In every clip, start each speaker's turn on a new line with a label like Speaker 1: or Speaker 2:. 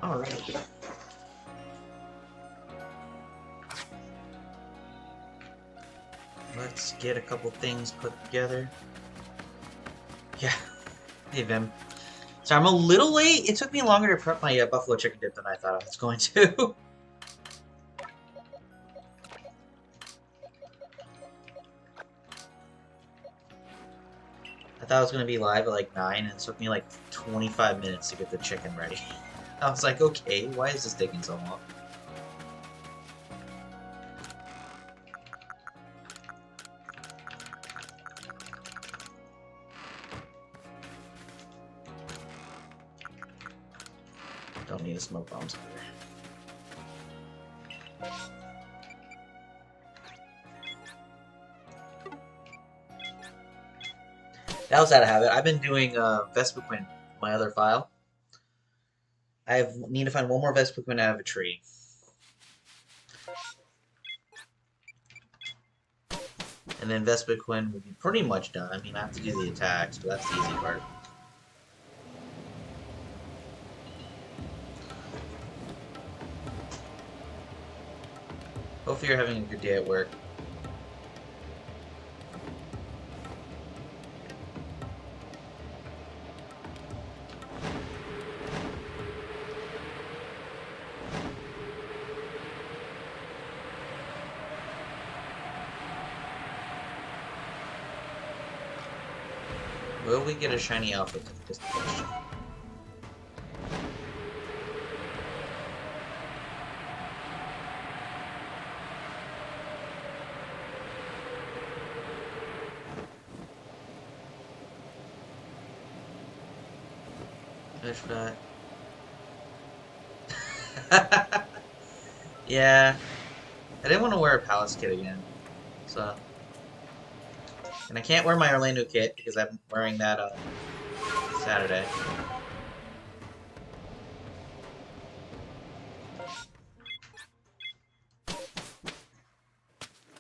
Speaker 1: All right. Let's get a couple things put together. Yeah. Hey, Vim. So I'm a little late. It took me longer to prep my buffalo chicken dip than I thought I was going to. I thought I was going to be live at like 9, and it took me like 25 minutes to get the chicken ready. I was like, okay, why is this taking so long? Don't need a smoke bombs either. That was out of habit. I've been doing Vespiquen, my other file. Need to find one more Vespiquen out of a tree. And then Vespiquen will be pretty much done. I mean, I have to do the attacks, but that's the easy part. Hopefully you're having a good day at work. Will we get a shiny outfit? Just a question. Fish fat. Yeah. I didn't want to wear a Palace kit again. So. And I can't wear my Orlando kit because I'm wearing that on Saturday.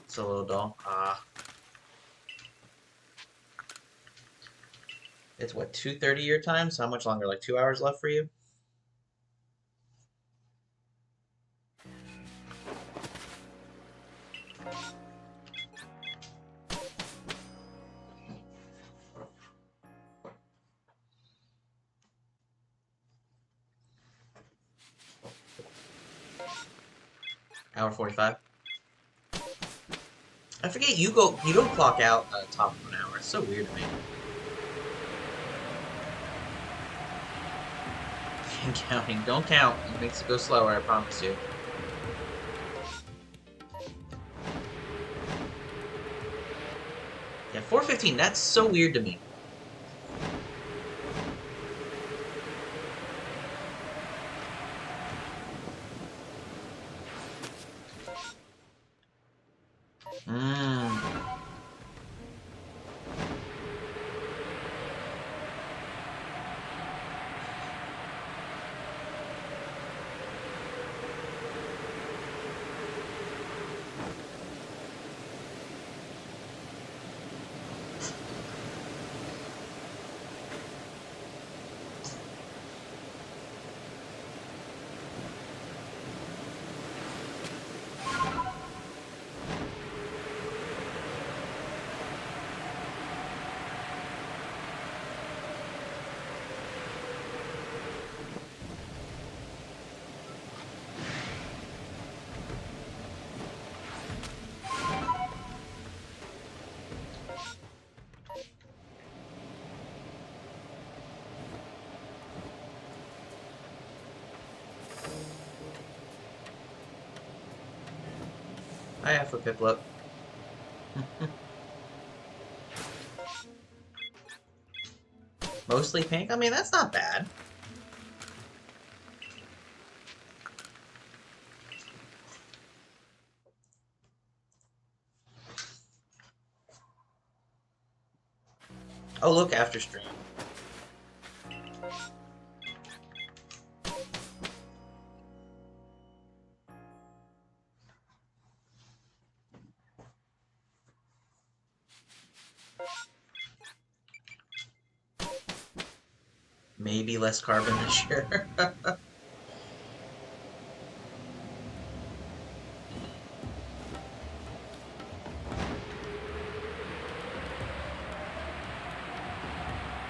Speaker 1: It's a little dull. Ah. It's what, 2:30 your time? So how much longer? Like 2 hours left for you? Hour 45. I forget you don't clock out top of an hour. It's so weird to me. Counting. Don't count. It makes it go slower, I promise you. Yeah, 4:15, that's so weird to me. I have for Piplup. Mostly pink? I mean, that's not bad. Oh, look, after stream. Maybe less carbon this year.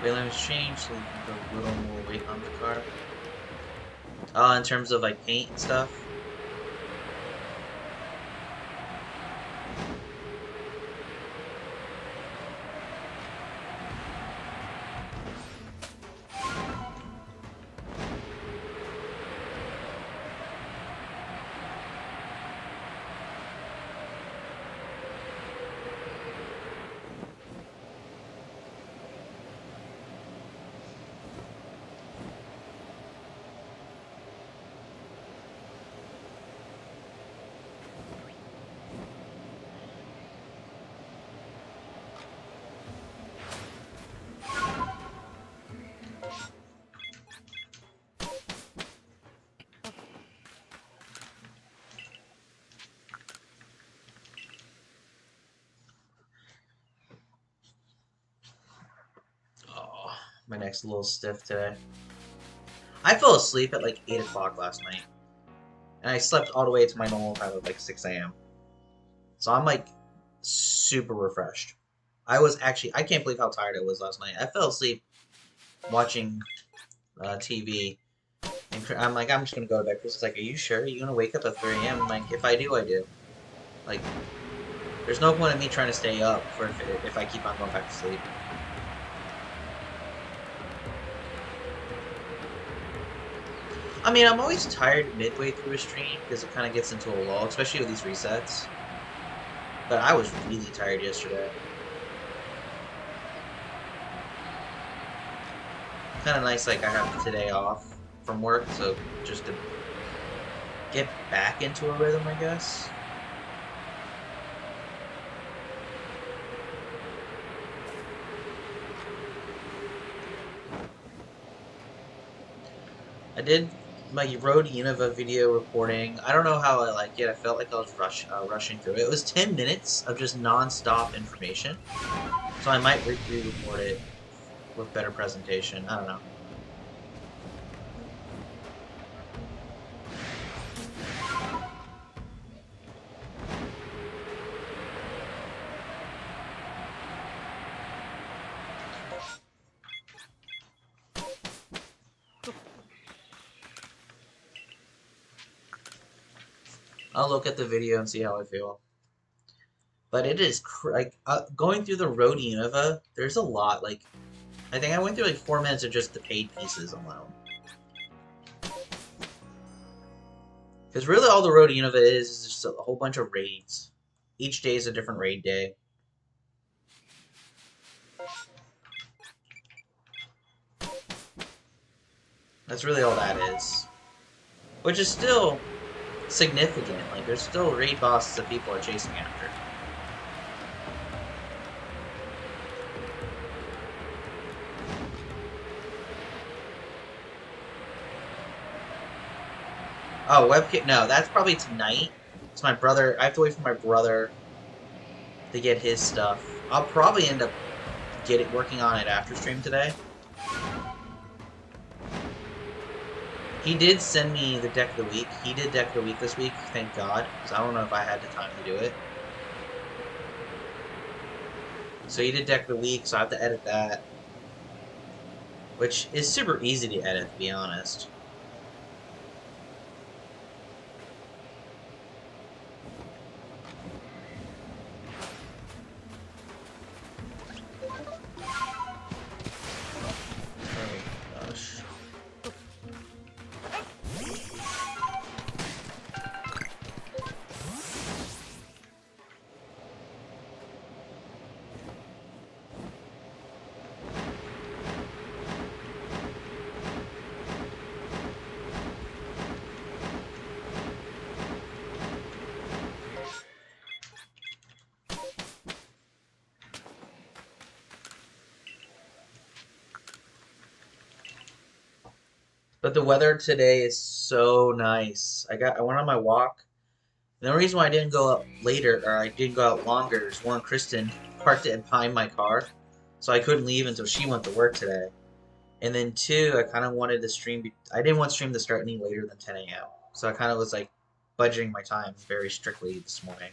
Speaker 1: Weight limit's changed, so we can put a little more weight on the car. In terms of like paint and stuff. My next little stiff today. I fell asleep at like 8 o'clock last night. And I slept all the way to my normal time of like 6 a.m. So I'm like super refreshed. I was actually, I can't believe how tired I was last night. I fell asleep watching TV. And I'm like, I'm just going to go to bed. Chris is like, are you sure? Are you going to wake up at 3 a.m.? I'm like, if I do, I do. Like, there's no point in me trying to stay up for if I keep on going back to sleep. I mean, I'm always tired midway through a stream because it kind of gets into a lull, especially with these resets. But I was really tired yesterday. Kind of nice, like I have today off from work, so just to get back into a rhythm, I guess. I did my Road Unova video reporting. I don't know how I like it. I felt like I was rushing through it. It was 10 minutes of just non-stop information. So I might re-report it with better presentation. I don't know. I'll look at the video and see how I feel. But it is like going through the Road Unova. There's a lot. Like I think I went through like 4 minutes of just the paid pieces alone. Because really, all the Road Unova is just a whole bunch of raids. Each day is a different raid day. That's really all that is. Which is still significant. Like, there's still raid bosses that people are chasing after. Oh, webkit? No, that's probably tonight. It's my brother. I have to wait for my brother to get his stuff. I'll probably end up working on it after stream today. He did send me the deck of the week. He did deck of the week this week, thank God, because I don't know if I had the time to do it. So he did deck of the week, so I have to edit that. Which is super easy to edit, to be honest. But the weather today is so nice. I went on my walk. And the reason why I didn't go out later, or I didn't go out longer, is one, Kristen parked it behind my car, so I couldn't leave until she went to work today. And then two, I kind of wanted the stream. I didn't want stream to start any later than 10 a.m. So I kind of was like budgeting my time very strictly this morning.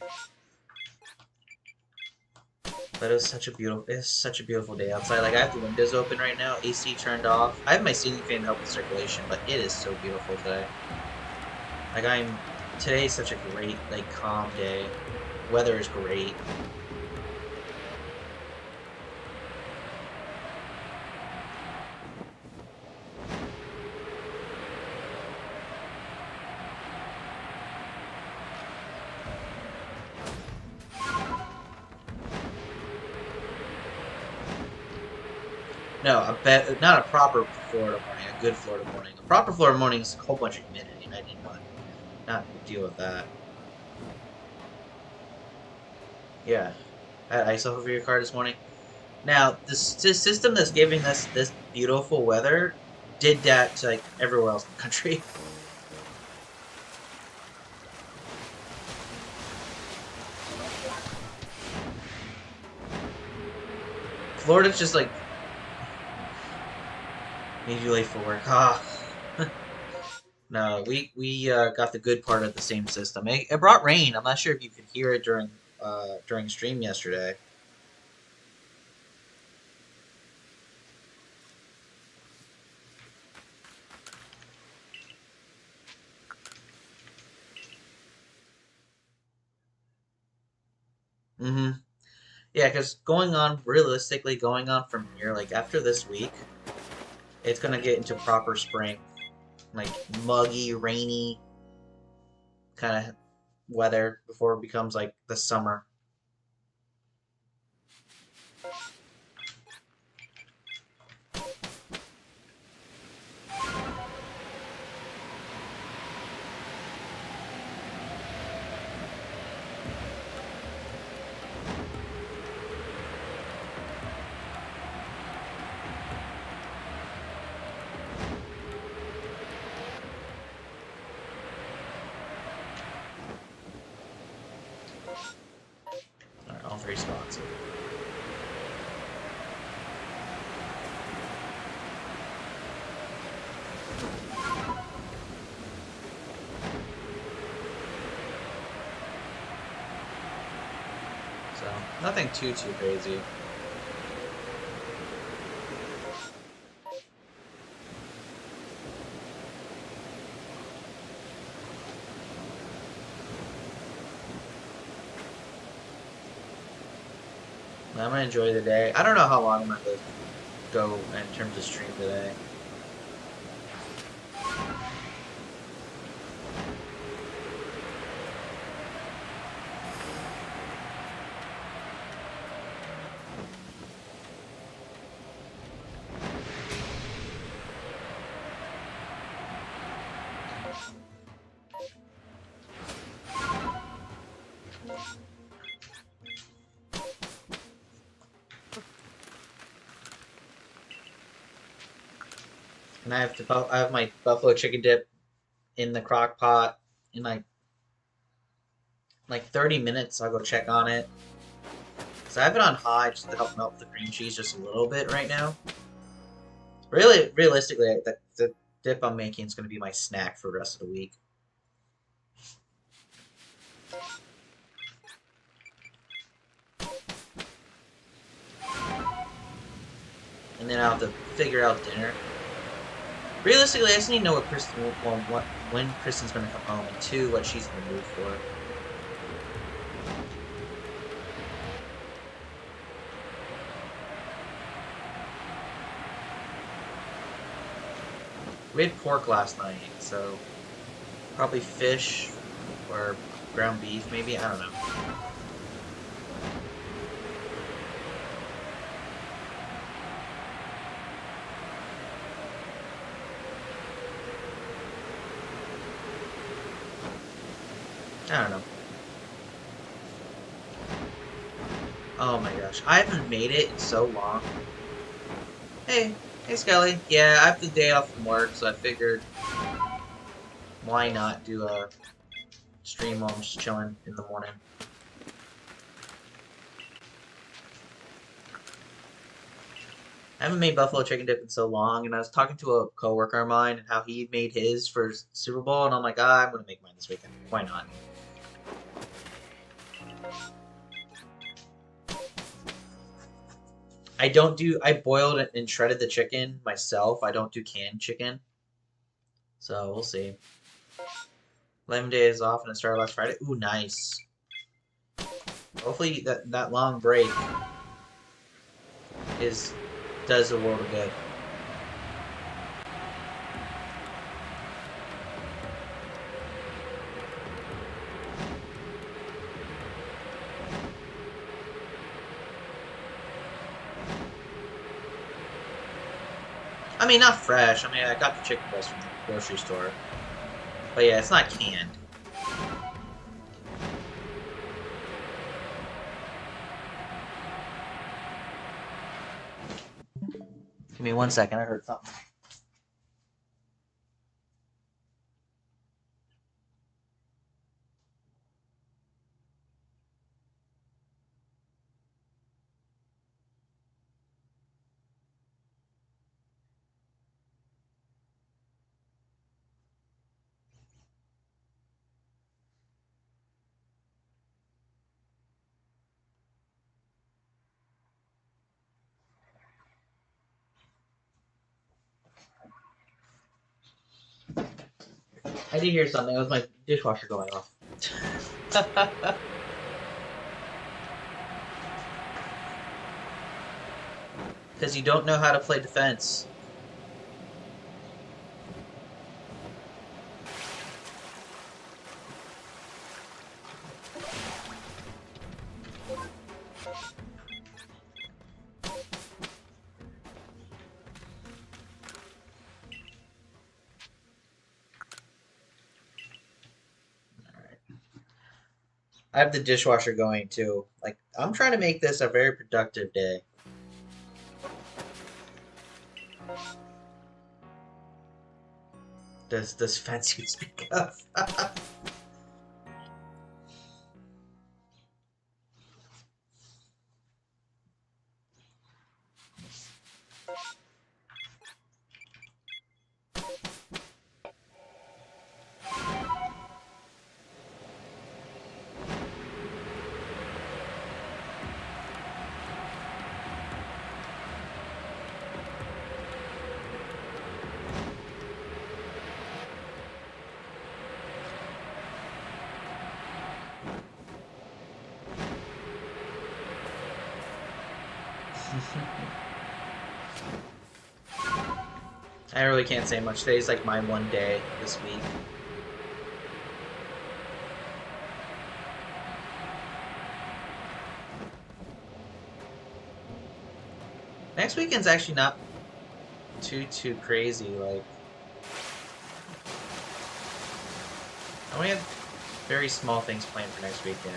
Speaker 1: But it's such a beautiful day outside. Like I have the windows open right now, AC turned off. I have my ceiling fan to help with circulation, but it is so beautiful today. Like today is such a great, like, calm day. Weather is great. No, not a proper Florida morning, a good Florida morning. A proper Florida morning is a whole bunch of humidity, and I didn't want not to deal with that. Yeah, I had ice over your car this morning. Now, this system that's giving us this beautiful weather did that to like everywhere else in the country. Florida's just like Made you late for work. Ah, no, we got the good part of the same system. It brought rain. I'm not sure if you could hear it during stream yesterday. Mm-hmm. Yeah, because going on from here, like after this week, it's gonna get into proper spring, like muggy, rainy kind of weather before it becomes like the summer. All right, all three spots. So nothing too crazy. I'm gonna enjoy the day. I don't know how long I'm gonna go in terms of stream today. And I have my buffalo chicken dip in the crock pot in like 30 minutes. I'll go check on it. So I have it on high just to help melt the cream cheese just a little bit right now. Really, realistically, the dip I'm making is going to be my snack for the rest of the week. And then I'll have to figure out dinner. Realistically, I just need to know what when Kristen's going to come home, and two, what she's in the mood for. We had pork last night, so probably fish or ground beef, maybe. I don't know. I don't know. Oh my gosh, I haven't made it in so long. Hey, hey Skelly. Yeah, I have the day off from work, so I figured why not do a stream while I'm just chilling in the morning. I haven't made buffalo chicken dip in so long, and I was talking to a coworker of mine and how he made his for Super Bowl, and I'm like, ah, I'm gonna make mine this weekend. Why not? I boiled it and shredded the chicken myself. I don't do canned chicken. So we'll see. 11 days off and it started last Friday. Ooh, nice. Hopefully that long break is does the world of good. I mean, not fresh. I mean, I got the chicken breast from the grocery store. But yeah, it's not canned. Give me 1 second. I heard something. I did hear something. It was my dishwasher going off. Because you don't know how to play defense. I have the dishwasher going too. Like, I'm trying to make this a very productive day. This fence you speak of. I really can't say much. Today's like my one day this week. Next weekend's actually not too crazy. Like, I only have very small things planned for next weekend.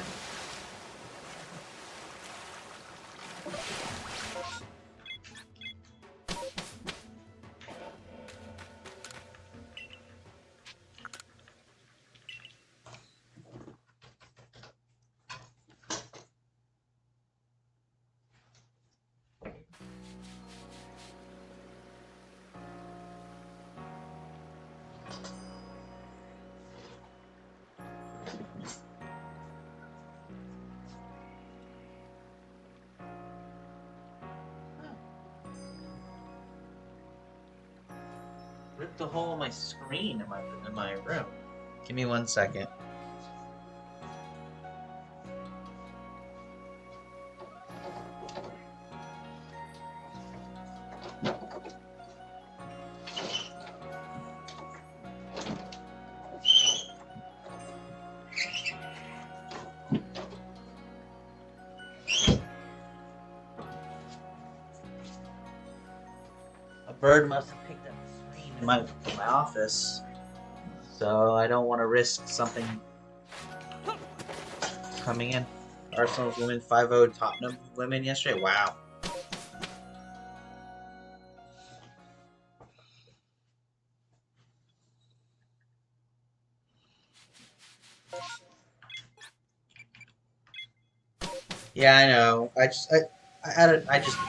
Speaker 1: Ripped a hole in my screen in my room. Give me 1 second. A bird must have picked up the screen in my office, so I don't want to risk something coming in. Arsenal's women 5-0 Tottenham women yesterday. Wow. Yeah, I know. I just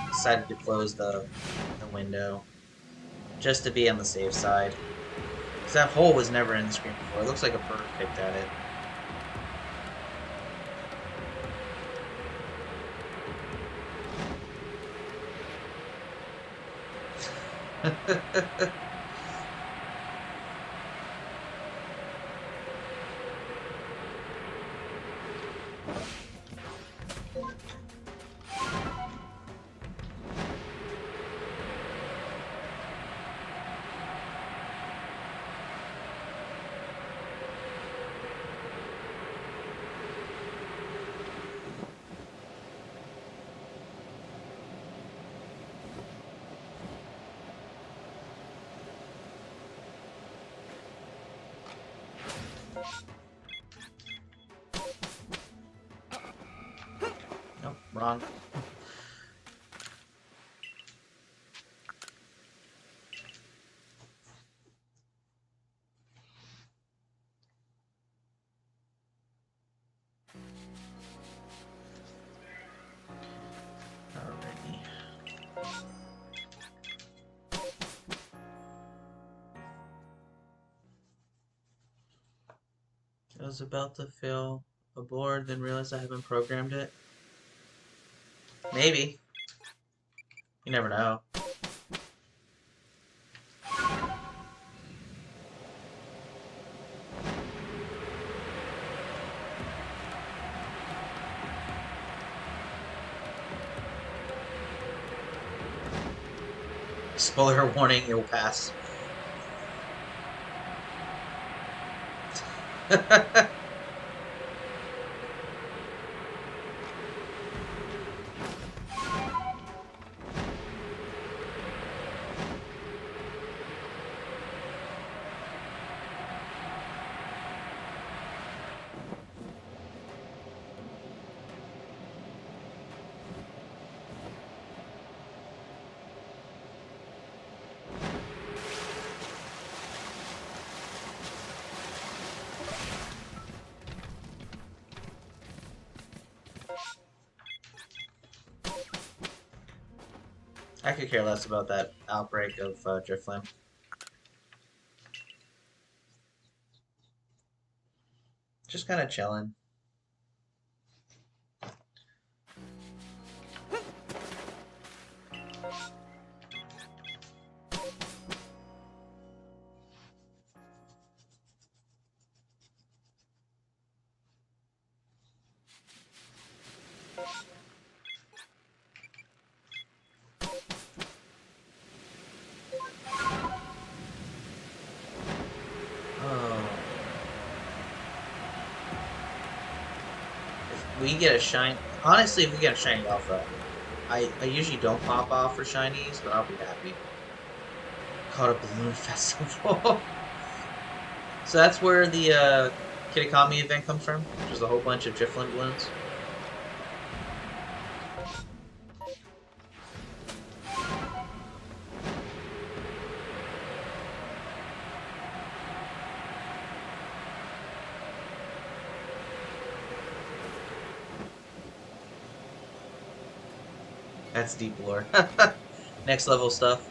Speaker 1: decided to close the window just to be on the safe side. Because that hole was never in the screen before. It looks like a bird picked at it. Nope, wrong. Alrighty. I was about to fill a board, then realized I haven't programmed it. Maybe. You never know. Spoiler warning, it will pass. I could care less about that outbreak of Drifloon. Just kind of chilling. We get a shine. Honestly, if we get a shiny alpha, I usually don't pop off for shinies, but I'll be happy. Caught a balloon festival. So that's where the Kitakami event comes from, which is a whole bunch of Drifloon balloons. That's deep lore. Next level stuff.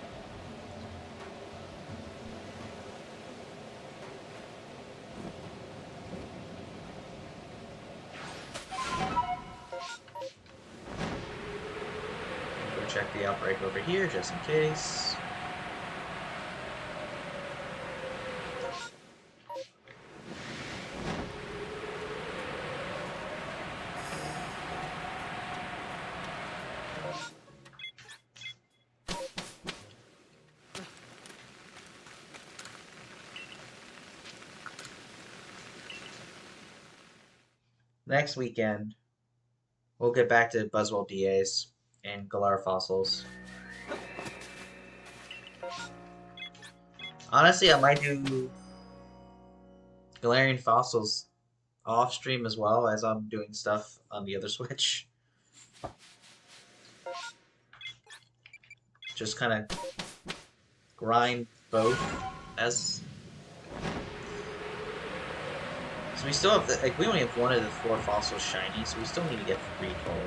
Speaker 1: Go check the outbreak over here just in case. Next weekend, we'll get back to Buzzwell DAs and Galar fossils. Honestly, I might do Galarian fossils off stream as well as I'm doing stuff on the other Switch. Just kind of grind both as. So we still have like we only have one of the 4 fossils shiny, so we still need to get 3 total.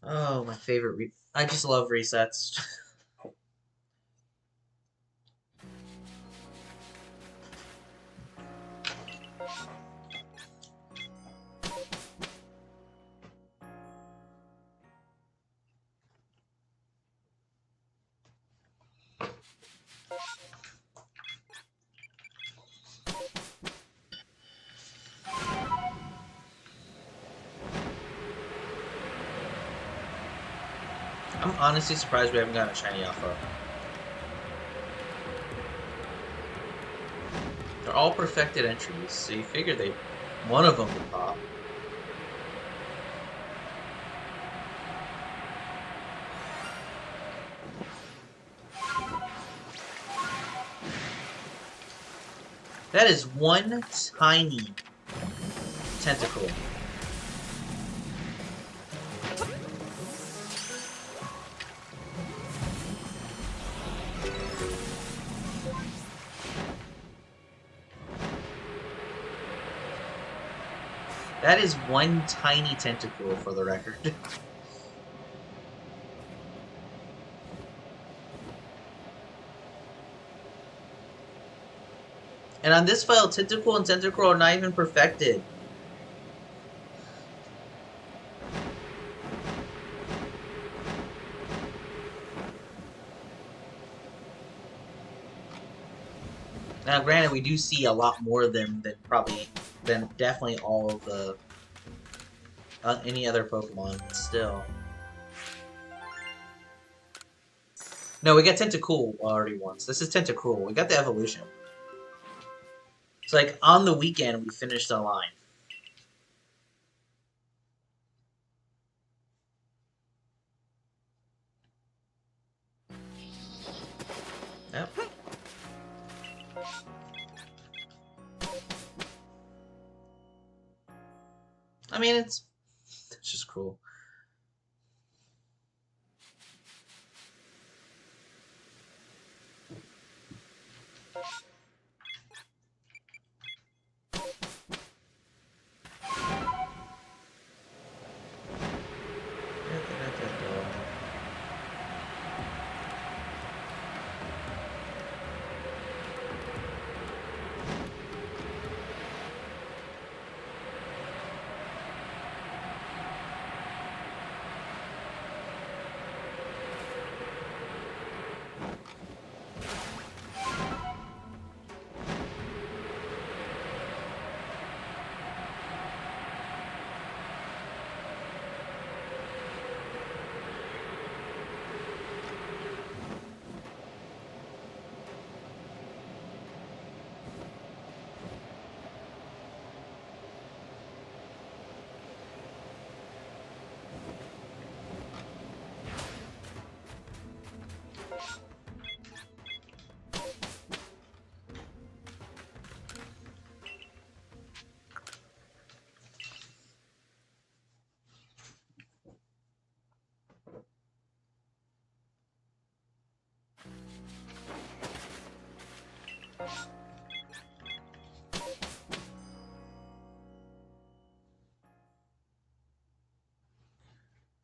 Speaker 1: Oh, my favorite. I just love resets. I'm honestly surprised we haven't gotten a shiny alpha. They're all perfected entries, so you figure one of them would pop. That is one tiny Tentacle. That is one tiny tentacle for the record. And on this file, Tentacle and Tentacruel are not even perfected. Now, granted, we do see a lot more of them than definitely all of the any other Pokemon. But still, no, we got Tentacool already once. This is Tentacruel. We got the evolution. It's like on the weekend we finished the line. Yep. I mean, it's just cool.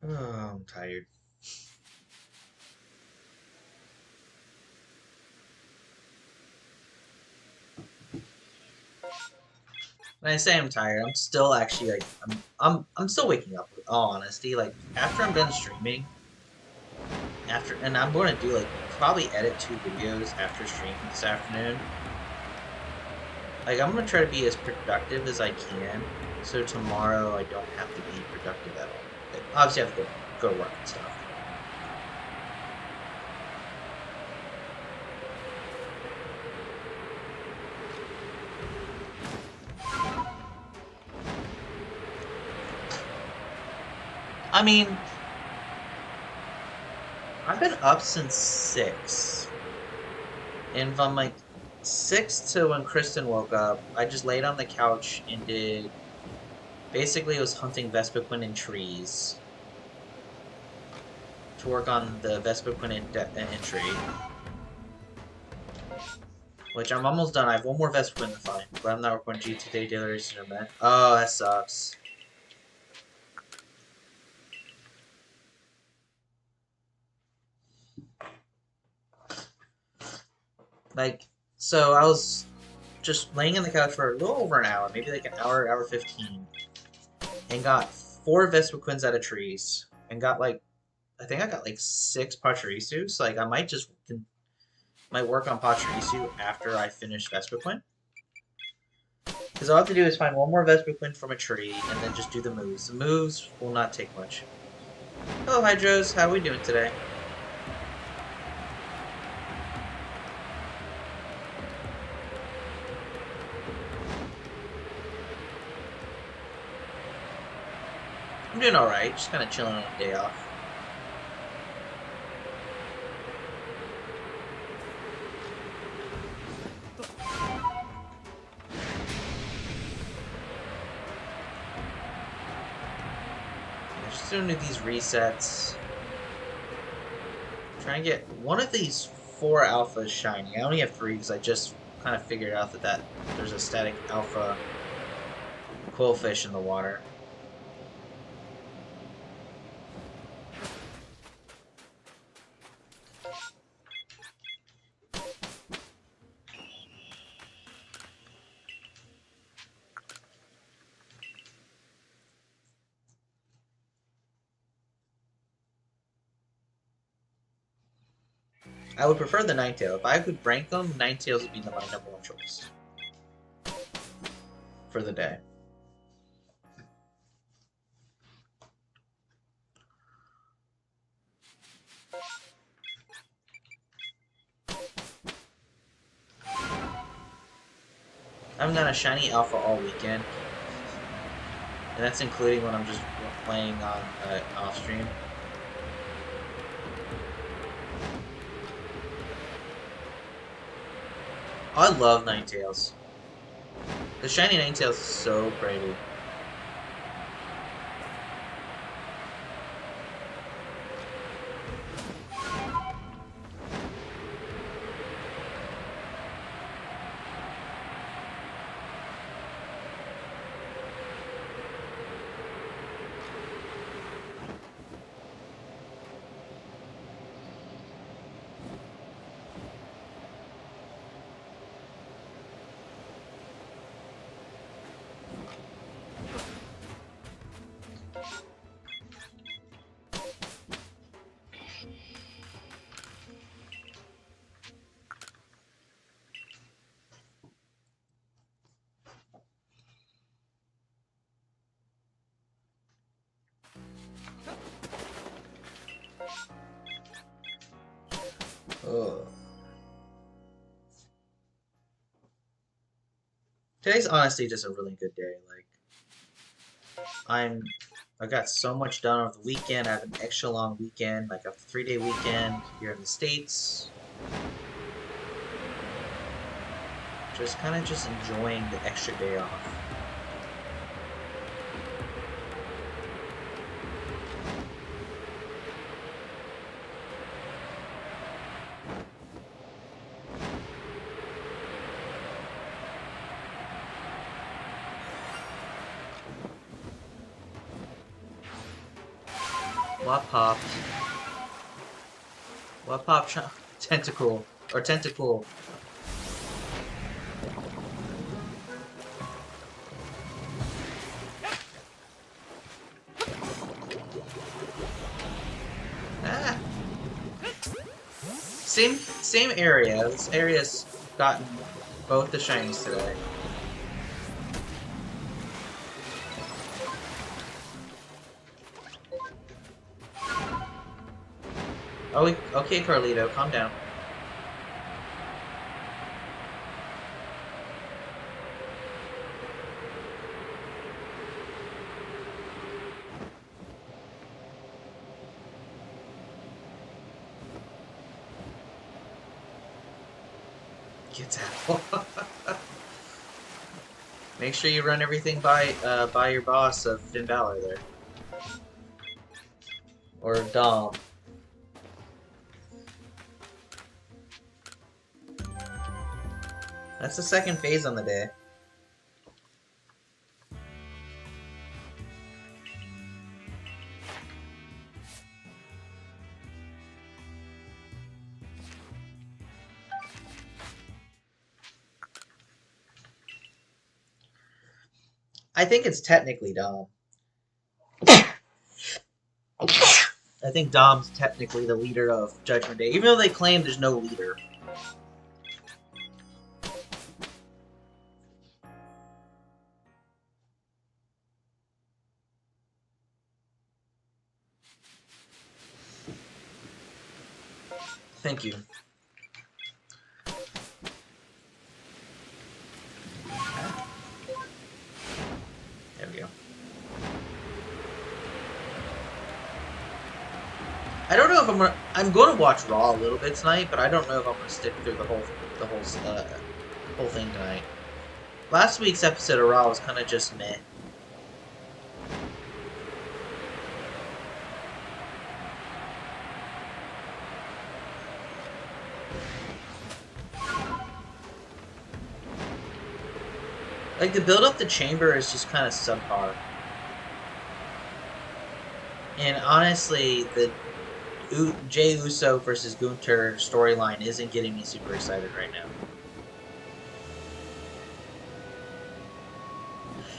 Speaker 1: Oh, I'm tired. When I say I'm tired, I'm still actually like I'm still waking up. With all honesty, like after I'm done streaming, and I'm going to do like probably edit 2 videos after streaming this afternoon. Like I'm gonna try to be as productive as I can, so tomorrow I don't have to be productive at all. Like, obviously, I have to go to work and stuff. I mean, I've been up since 6, and from like 6 to when Kristen woke up, I just laid on the couch and did. Basically, it was hunting Vespiquen in trees to work on the Vespiquen entry, which I'm almost done. I have one more Vespiquen to find, but I'm not recording GT Daily Racing event. Oh, that sucks. Like, so I was just laying on the couch for a little over an hour, maybe like an hour, hour 15, and got 4 Vespiquens out of trees, and got like, I think I got like 6 Pachirisu, so like I might work on Pachirisu after I finish Vespiquen. Because all I have to do is find one more Vespiquen from a tree, and then just do the moves. The moves will not take much. Hello, Hydros. How are we doing today? I'm doing alright, just kind of chilling on a day off. Just doing these resets. Trying to get one of these 4 alphas shiny. I only have 3 because I just kind of figured out that there's a static alpha quillfish in the water. I would prefer the Ninetale. If I could rank them, Ninetales would be my #1 choice for the day. I haven't got a shiny alpha all weekend, and that's including when I'm just playing on off stream. I love Ninetales. The shiny Ninetales is so pretty. Ugh. Today's honestly just a really good day. Like, I got so much done over the weekend. I have an extra long weekend, like a 3-day weekend here in the States. Just kind of just enjoying the extra day off. What popped? What popped? Tentacle. Or tentacle. Ah. Same area. This area's gotten both the shinies today. Oh, okay, Carlito, calm down. Get out. Make sure you run everything by your boss of Finn Balor there. Or Dom. That's the second phase on the day. I think it's technically Dom. I think Dom's technically the leader of Judgment Day, even though they claim there's no leader. Thank you. There we go. I don't know if I'm going to watch Raw a little bit tonight, but I don't know if I'm going to stick through the whole thing tonight. Last week's episode of Raw was kind of just meh. Like, the build up the chamber is just kind of subpar. And honestly, the Jey Uso versus Gunther storyline isn't getting me super excited right now.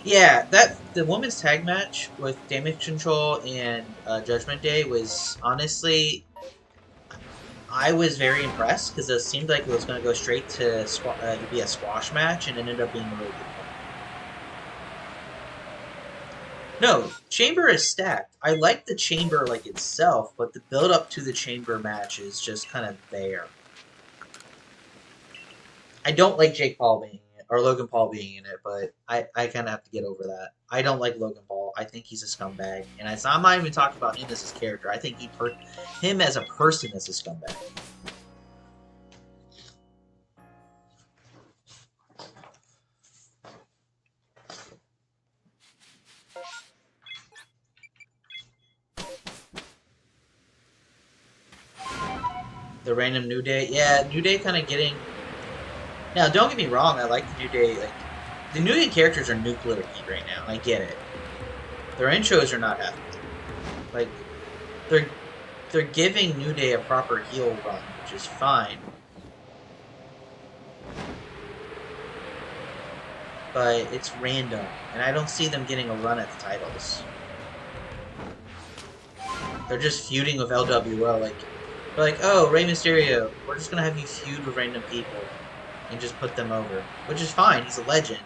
Speaker 1: Yeah, the women's tag match with Damage Control and Judgment Day was honestly, I was very impressed because it seemed like it was going to go straight to be a squash match, and it ended up being a really good one. No, Chamber is stacked. I like the Chamber like itself, but the build up to the Chamber match is just kind of there. I don't like Jake Paul being in it, or Logan Paul being in it, but I kind of have to get over that. I don't like Logan Paul. I think he's a scumbag, and I'm not even talking about him as his character. I think him as a person is a scumbag. The random New Day, yeah, New Day kind of getting. Now, don't get me wrong. I like the New Day. Like, the New Day characters are nuclear heat right now. I get it. Their intros are not happening. Like, they're giving New Day a proper heel run, which is fine. But it's random, and I don't see them getting a run at the titles. They're just feuding with LWO. Like, they're like, oh, Rey Mysterio, we're just gonna have you feud with random people and just put them over, which is fine. He's a legend.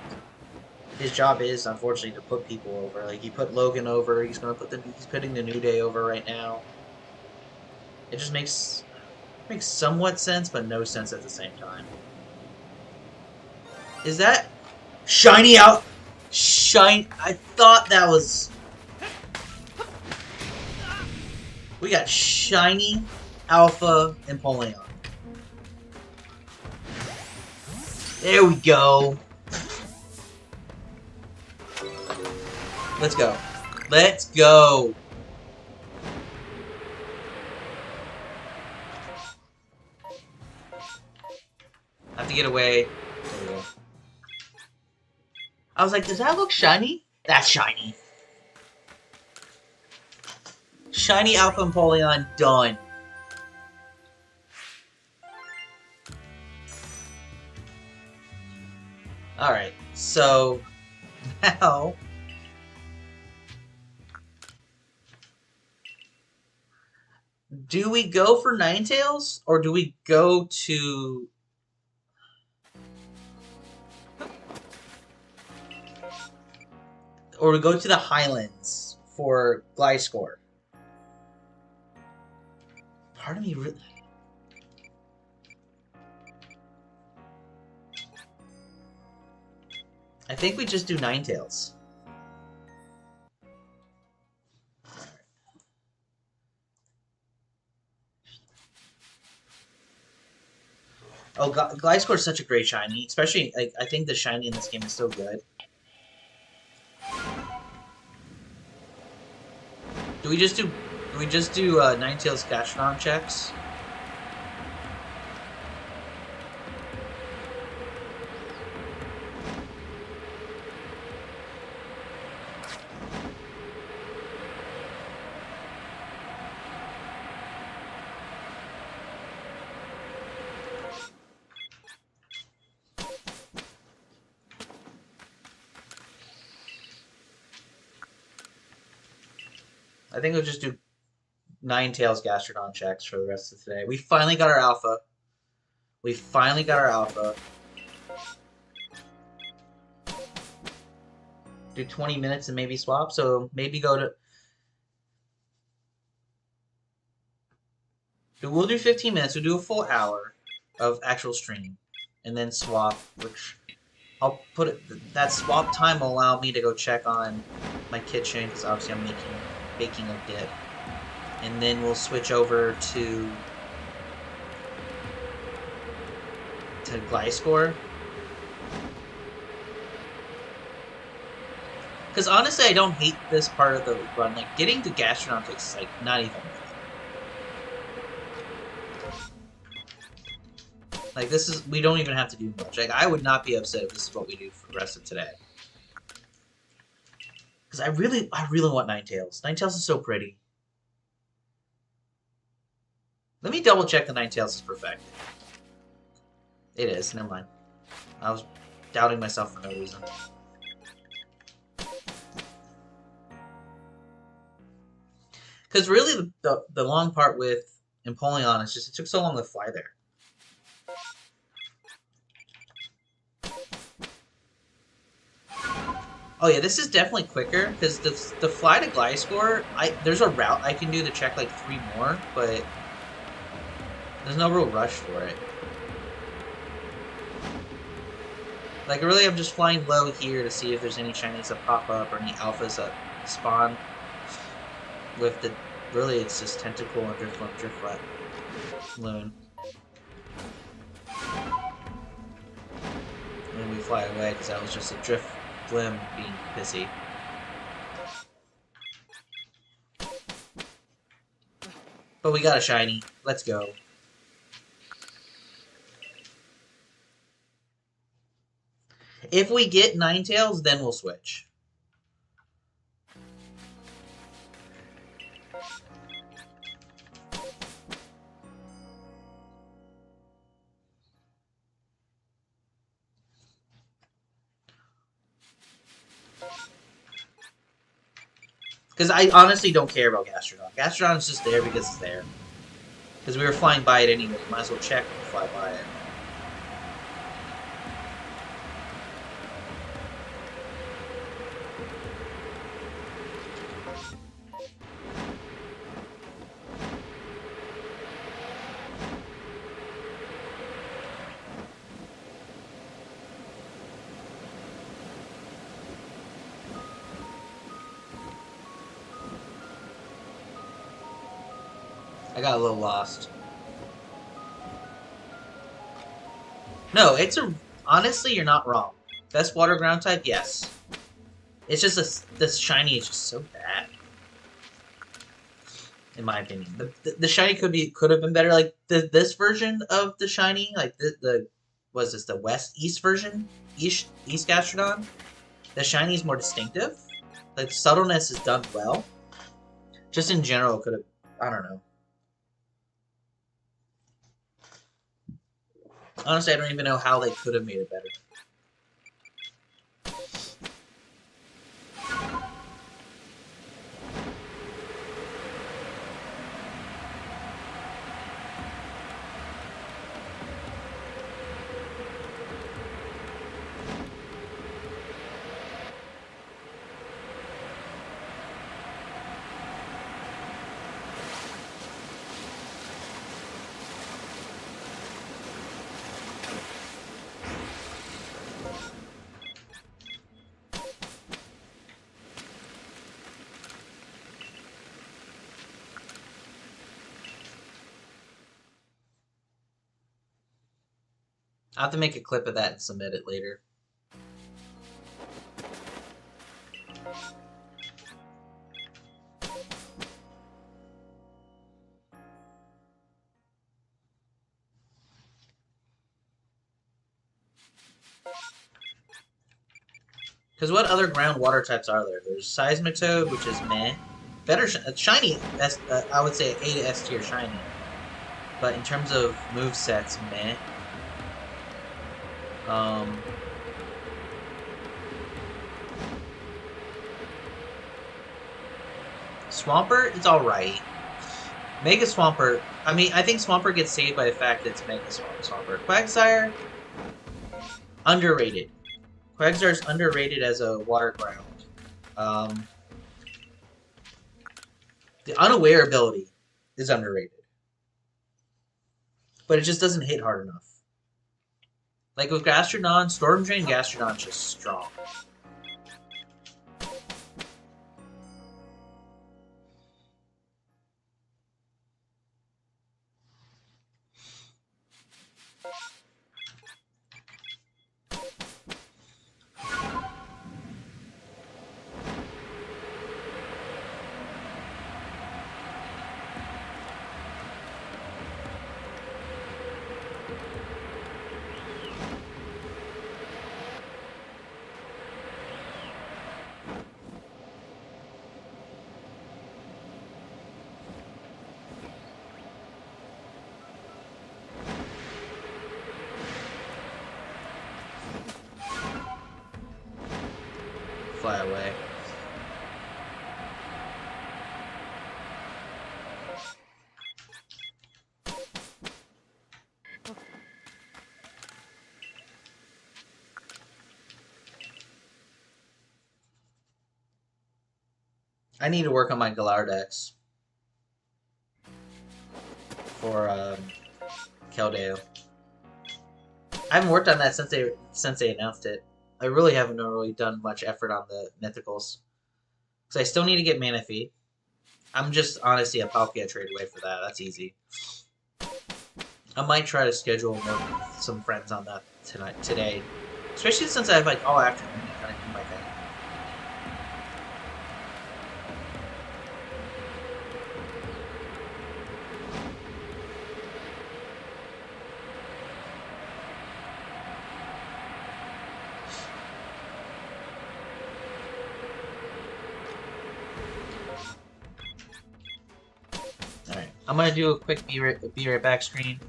Speaker 1: His job is, unfortunately, to put people over. Like, he put Logan over. He's putting the New Day over right now. It just makes somewhat sense, but no sense at the same time. Is that shiny out? I thought that was. We got shiny Alpha Empoleon. There we go. Let's go. Let's go. I have to get away. There we go. I was like, does that look shiny? That's shiny. Shiny Alpha Empoleon done. Alright, so now do we go for Ninetales or do we go to the Highlands for Gliscor? Part of me really. I think we just do Ninetales. Oh, Gliscor is such a great shiny, especially like I think the shiny in this game is so good. Do we just do Ninetales Gastrodon checks? I think we'll just do Ninetales Gastrodon checks for the rest of today. We finally got our alpha. Do 20 minutes and maybe swap. So maybe go to. We'll do 15 minutes. We'll do a full hour of actual stream, and then swap. Which I'll put it. That swap time will allow me to go check on my kitchen because obviously I'm baking a dip. And then we'll switch over to Gliscor. Because honestly, I don't hate this part of the run. Like, getting to Gastrodon takes, like, not even. Like, we don't even have to do much. Like, I would not be upset if this is what we do for the rest of today. Because I really want Ninetales. Ninetales is so pretty. Let me double check the Ninetales is perfected. It is. Never mind. I was doubting myself for no reason. Because really, the long part with Empoleon is just it took so long to fly there. Oh yeah, this is definitely quicker because the fly to Gliscor, there's a route I can do to check like 3 more, but there's no real rush for it. Like really, I'm just flying low here to see if there's any shinies that pop up or any alphas that spawn. With the really, it's just Tentacle and Driftflat Loon. And we fly away because that was just a Drift Flim being pissy. But we got a shiny. Let's go. If we get Ninetales, then we'll switch. Because I honestly don't care about Gastrodon. Gastrodon is just there because it's there. Because we were flying by it anyway. Might as well check and fly by it. I got a little lost. No, it's a... Honestly, you're not wrong. Best water ground type? Yes. It's just this shiny is just so bad. In my opinion. The shiny could have been better. Like, this version of the shiny, like was this the East version? East Gastrodon? The shiny is more distinctive. Like, subtleness is done well. Just in general, could have... I don't know. Honestly, I don't even know how they could have made it better. I'll have to make a clip of that and submit it later. Because what other groundwater types are there? There's Seismitoad, which is meh. Better shiny, I would say A to S tier shiny. But in terms of movesets, meh. Swampert is alright. Mega Swampert, I mean, I think Swampert gets saved by the fact that it's Mega Swampert. Quagsire, underrated. Quagsire is underrated as a water ground. The Unaware ability is underrated. But it just doesn't hit hard enough. Like with Gastrodon, Storm Drain Gastrodon is just strong. fly away. I need to work on my Galar decks for Keldeo. I haven't worked on that since they announced it. I really haven't really done much effort on the mythicals because I still need to get Manaphy. I'm just honestly a Palkia trade away for that. That's easy. I might try to schedule some friends on that today, especially since I have like all afternoon to kind of do my thing. Alright, I'm gonna do a quick be right back screen.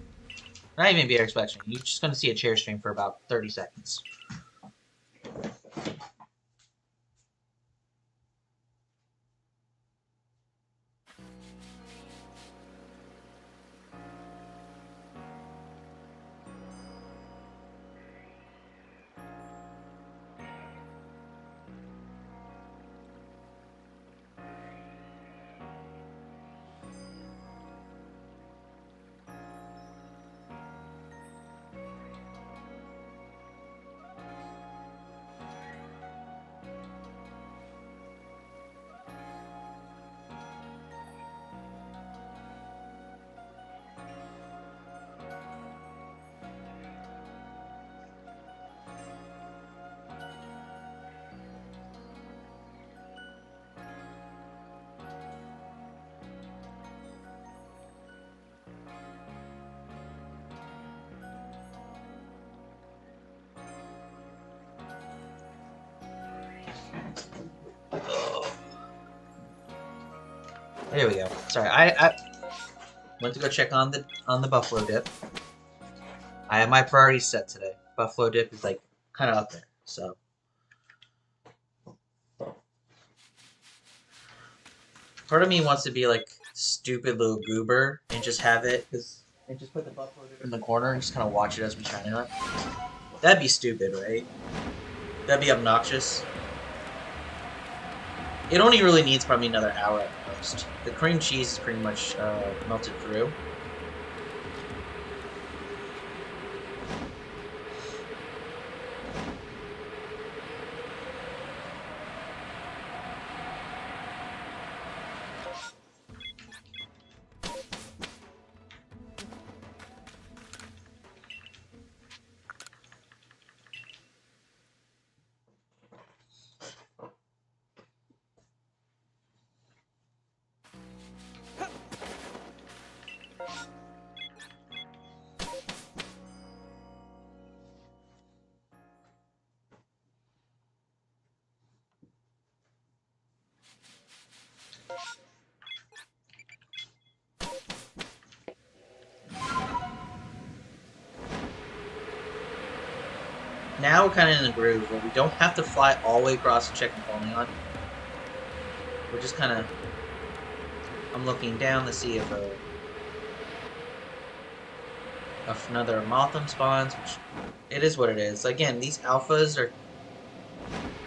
Speaker 1: Not even be right back screen. You're just gonna see a chair stream for about 30 seconds. There we go. Sorry, I went to go check on the buffalo dip. I have my priorities set today. Buffalo dip is like kind of up there, so. Part of me wants to be like stupid little goober and just have it, and just put the buffalo dip in the corner and just kind of watch it as we shine it up. That'd be stupid, right? That'd be obnoxious. It only really needs probably another hour at most. The cream cheese is pretty much melted through. Now we're kind of in the groove where we don't have to fly all the way across to check Empoleon. We're just kind of... I'm looking down to see if another Motham spawns, which it is what it is. Again, these alphas are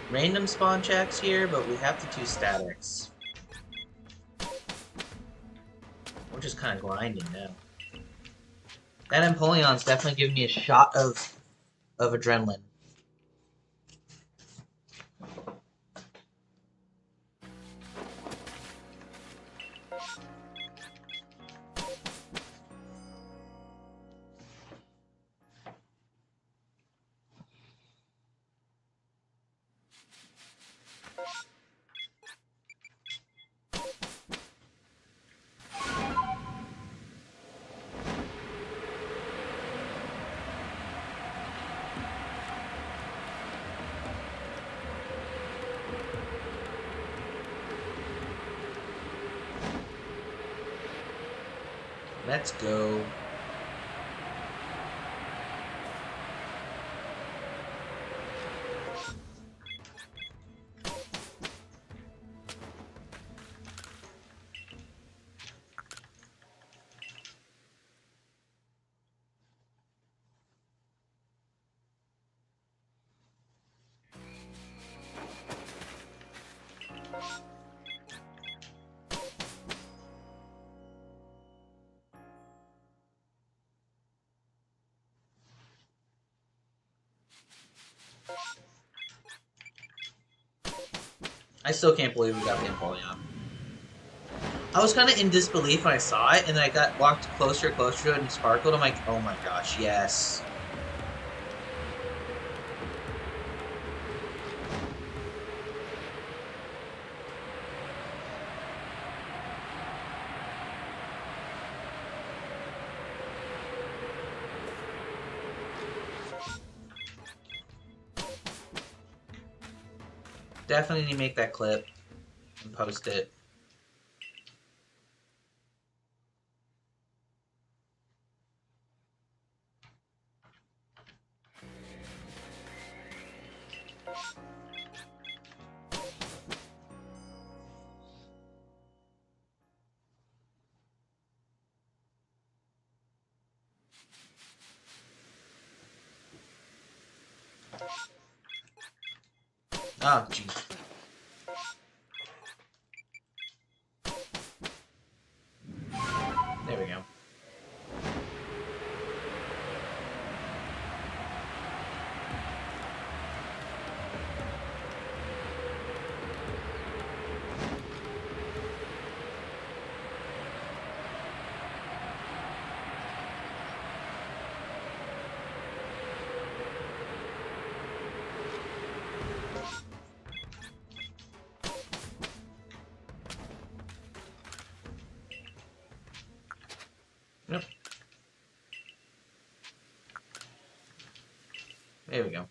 Speaker 1: random spawn checks here, but we have to do statics. We're just kind of grinding now. That Empoleon's definitely giving me a shot of adrenaline. Let's go. I still can't believe we got the Empoleon. I was kind of in disbelief when I saw it, and then I got walked closer and closer to it and sparkled. I'm like, oh my gosh, yes. Definitely need to make that clip and post it. Oh, jeez. There we go. Yep. There we go.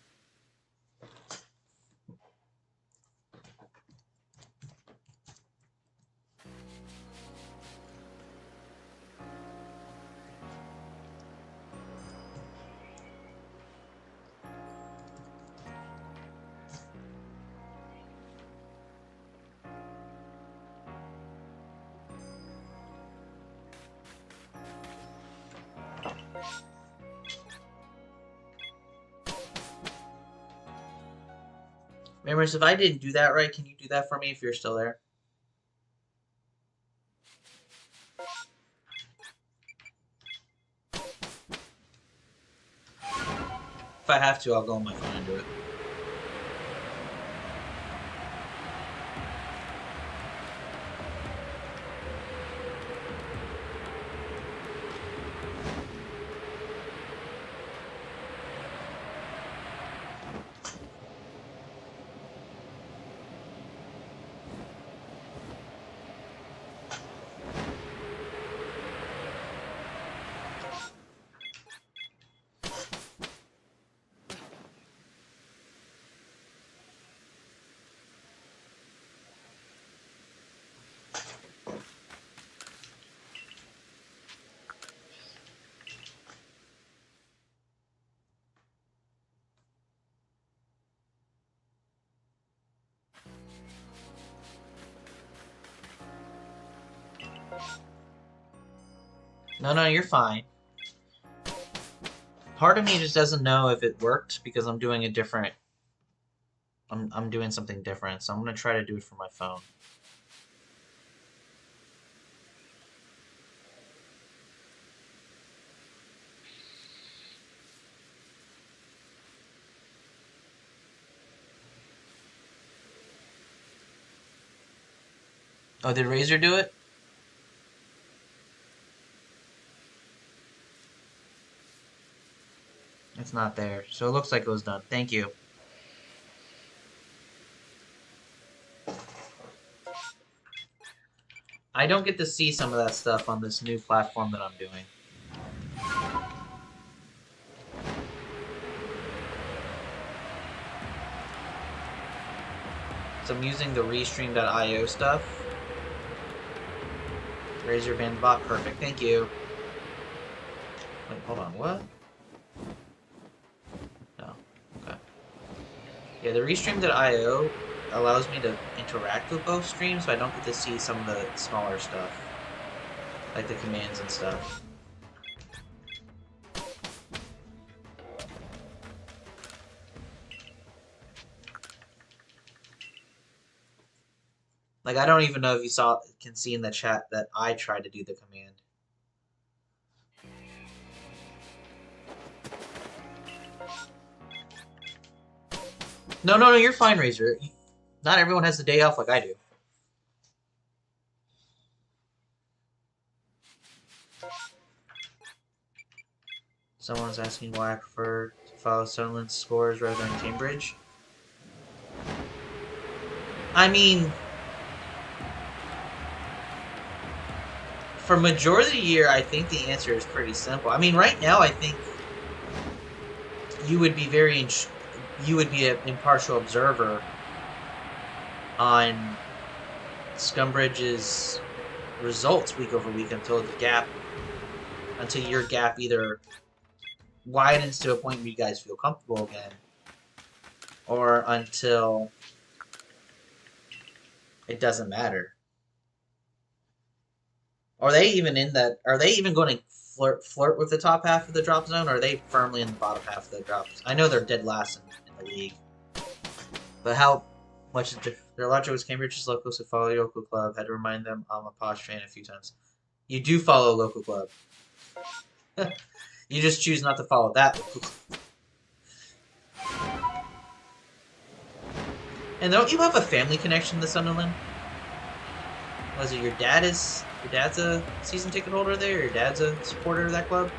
Speaker 1: Members, if I didn't do that right, can you do that for me if you're still there? If I have to, I'll go on my phone and do it. No, you're fine. Part of me just doesn't know if it worked because I'm doing a different... I'm doing something different, so I'm going to try to do it from my phone. Oh, did Razor do it? It's not there, so it looks like it was done. Thank you. I don't get to see some of that stuff on this new platform that I'm doing. So I'm using the Restream.io stuff. Razor Band bot, perfect, thank you. Wait, hold on, what? No, okay. Yeah, the Restream.io allows me to interact with both streams, but I don't get to see some of the smaller stuff. Like the commands and stuff. Like, I don't even know if you can see in the chat that I tried to do the command. No, you're fine, Razor. Not everyone has the day off like I do. Someone's asking why I prefer to follow Sunderland's scores rather than Cambridge. I mean, for majority of the year, I think the answer is pretty simple. I mean, right now, I think you would be an impartial observer on Scumbridge's results week over week until your gap either widens to a point where you guys feel comfortable again, or until it doesn't matter. Are they even in that? Are they even going to flirt with the top half of the drop zone? Or are they firmly in the bottom half of the drop zone? I know they're dead last in the league, but how much is their logic was Cambridge's locals who follow your local club? Had to remind them I'm a posh fan a few times. You do follow a local club. You just choose not to follow that local club. And don't you have a family connection to Sunderland? Was it your dad's a season ticket holder there? Your dad's a supporter of that club?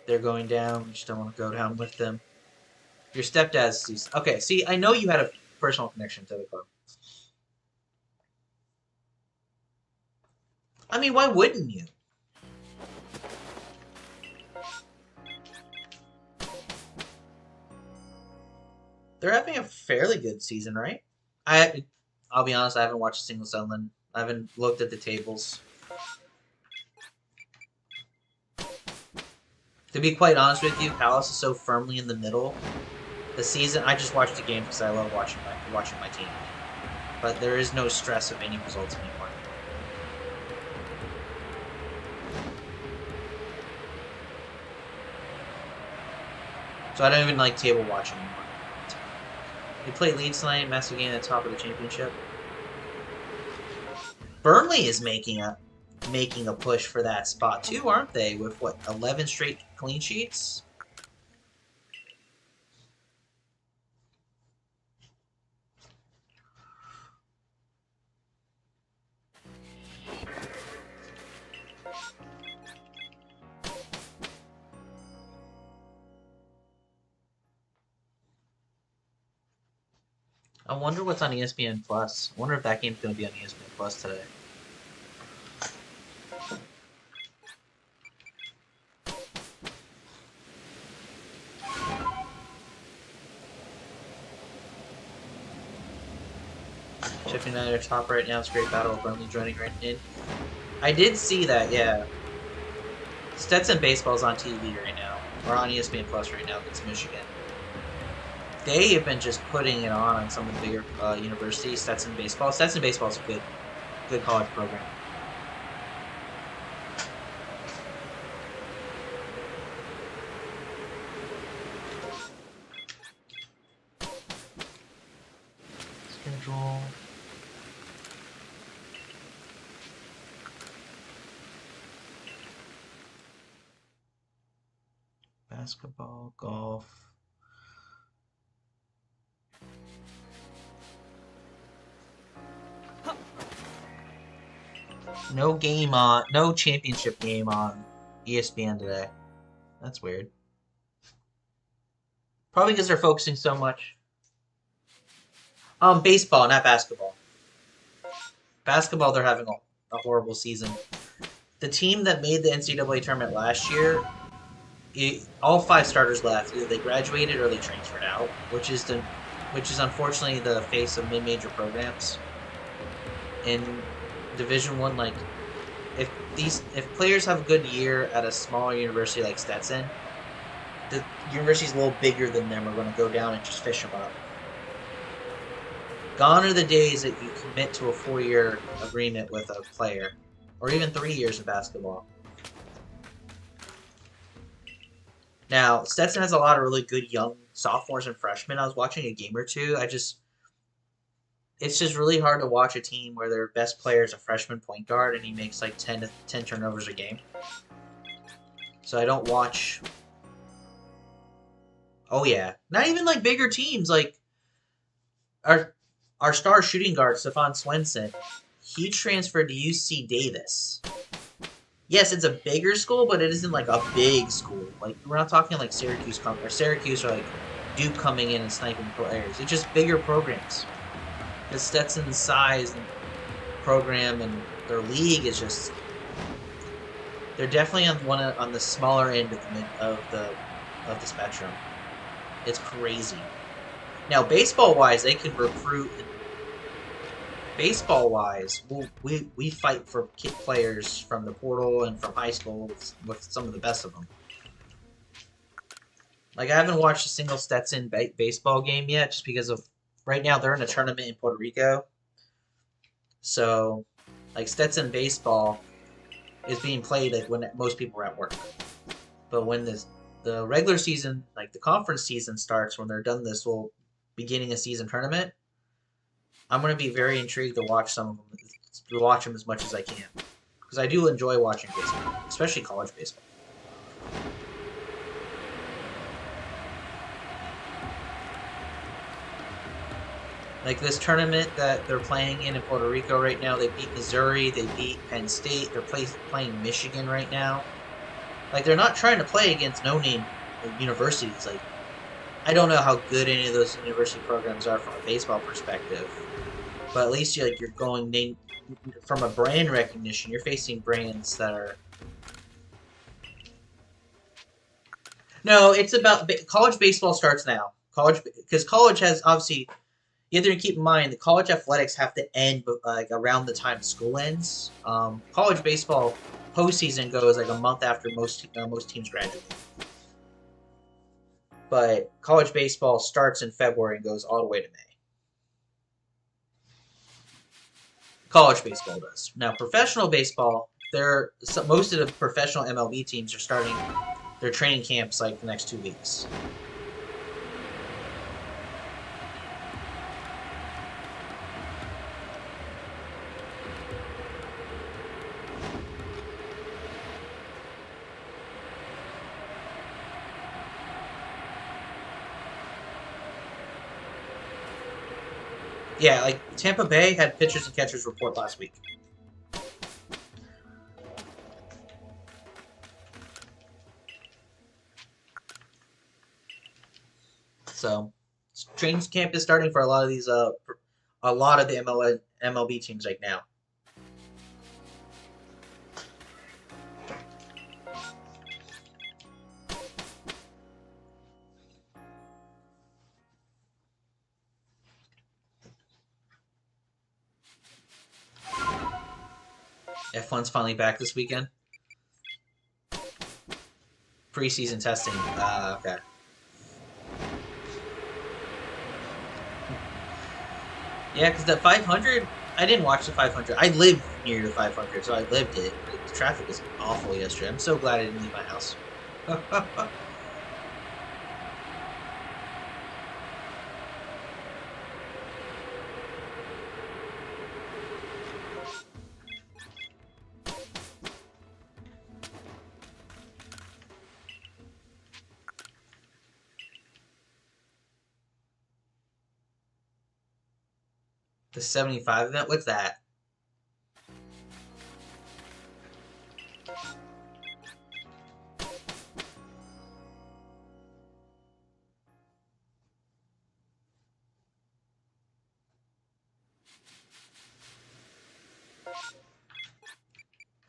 Speaker 1: They're going down. You just don't want to go down with them. Your stepdad's season. Okay, see, I know you had a personal connection to the club. I mean, why wouldn't you? They're having a fairly good season, right? I'll be honest, I haven't watched a single Sunderland. I haven't looked at the tables. To be quite honest with you, Palace is so firmly in the middle. The season, I just watched the game because I love watching my team. But there is no stress of any results anymore. So I don't even like table watching anymore. We play Leeds tonight, massive game at the top of the championship. Burnley is making a push for that spot too, aren't they? With what, 11 straight clean sheets? I wonder what's on ESPN Plus. I wonder if that game's going to be on ESPN Plus today. Sheffield United are top right now. It's a great battle of Burnley joining right in. I did see that, yeah. Stetson Baseball's on TV right now. Or on ESPN Plus right now against Michigan. They have been just putting it on some of the bigger universities. Stetson Baseball. Stetson Baseball is a good college program. Schedule. Basketball, golf. No championship game on ESPN today. That's weird. Probably because they're focusing so much. Baseball, not basketball. Basketball, they're having a horrible season. The team that made the NCAA tournament last year, all 5 starters left. Either they graduated or they transferred out, which is unfortunately the face of mid-major programs. In Division 1, like, if players have a good year at a smaller university like Stetson, the university's a little bigger than them are going to go down and just fish them up. Gone are the days that you commit to a 4-year agreement with a player, or even 3 years in basketball. Now, Stetson has a lot of really good young sophomores and freshmen. I was watching a game or two. It's just really hard to watch a team where their best player is a freshman point guard and he makes like 10 turnovers a game. So I don't watch. Oh yeah, not even like bigger teams like our our star shooting guard Stephon Swenson. He transferred to UC Davis. Yes, it's a bigger school, but it isn't like a big school. Like we're not talking like Syracuse or like Duke coming in and sniping players. It's just bigger programs. Because Stetson's size and program and their league is just they're definitely on the smaller end of the spectrum. It's crazy. Now, baseball wise, they can recruit. Baseball wise, we fight for kid players from the portal and from high school with some of the best of them. Like I haven't watched a single Stetson baseball game yet, just because of right now they're in a tournament in Puerto Rico. So, like Stetson baseball is being played like when most people are at work. But when the regular season, like the conference season starts, when they're done this little beginning of season tournament, I'm going to be very intrigued to watch some of them, to watch them as much as I can, because I do enjoy watching baseball, especially college baseball. Like this tournament that they're playing in Puerto Rico right now, they beat Missouri, they beat Penn State, they're playing Michigan right now. Like they're not trying to play against no-name universities. Like I don't know how good any of those university programs are from a baseball perspective, but at least you're going from a brand recognition. You're facing brands that are. No, it's about college baseball starts now. Because college has obviously. You have to keep in mind the college athletics have to end like around the time school ends. College baseball postseason goes like a month after most teams graduate. But college baseball starts in February and goes all the way to May. College baseball does. Now, professional baseball, most of the professional MLB teams are starting their training camps like the next 2 weeks. Yeah, like Tampa Bay had pitchers and catchers report last week. So, training camp is starting for a lot of these, a lot of the MLB teams right now. F1's finally back this weekend. Preseason testing. Okay. Yeah, because the 500, I didn't watch the 500. I lived near the 500, so I lived it. The traffic was awful yesterday. I'm so glad I didn't leave my house. The 75 event? What's that?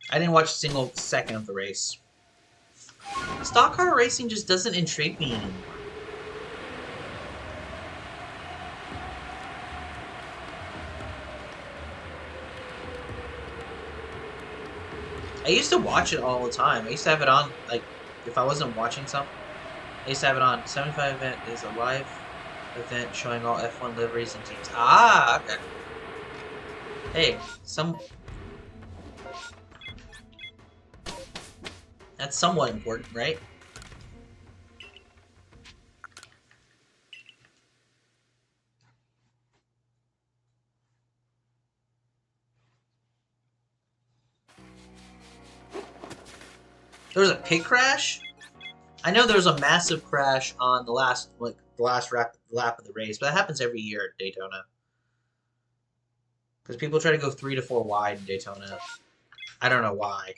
Speaker 1: I didn't watch a single second of the race. Stock car racing just doesn't intrigue me anymore. I used to watch it all the time. I used to have it on, like, if I wasn't watching something, I used to have it on. 75 event is a live event showing all F1 liveries and teams. Ah, okay. Hey, that's somewhat important, right? There was a pit crash? I know there was a massive crash on the last lap of the race, but that happens every year at Daytona. Because people try to go 3 to 4 wide in Daytona. I don't know why.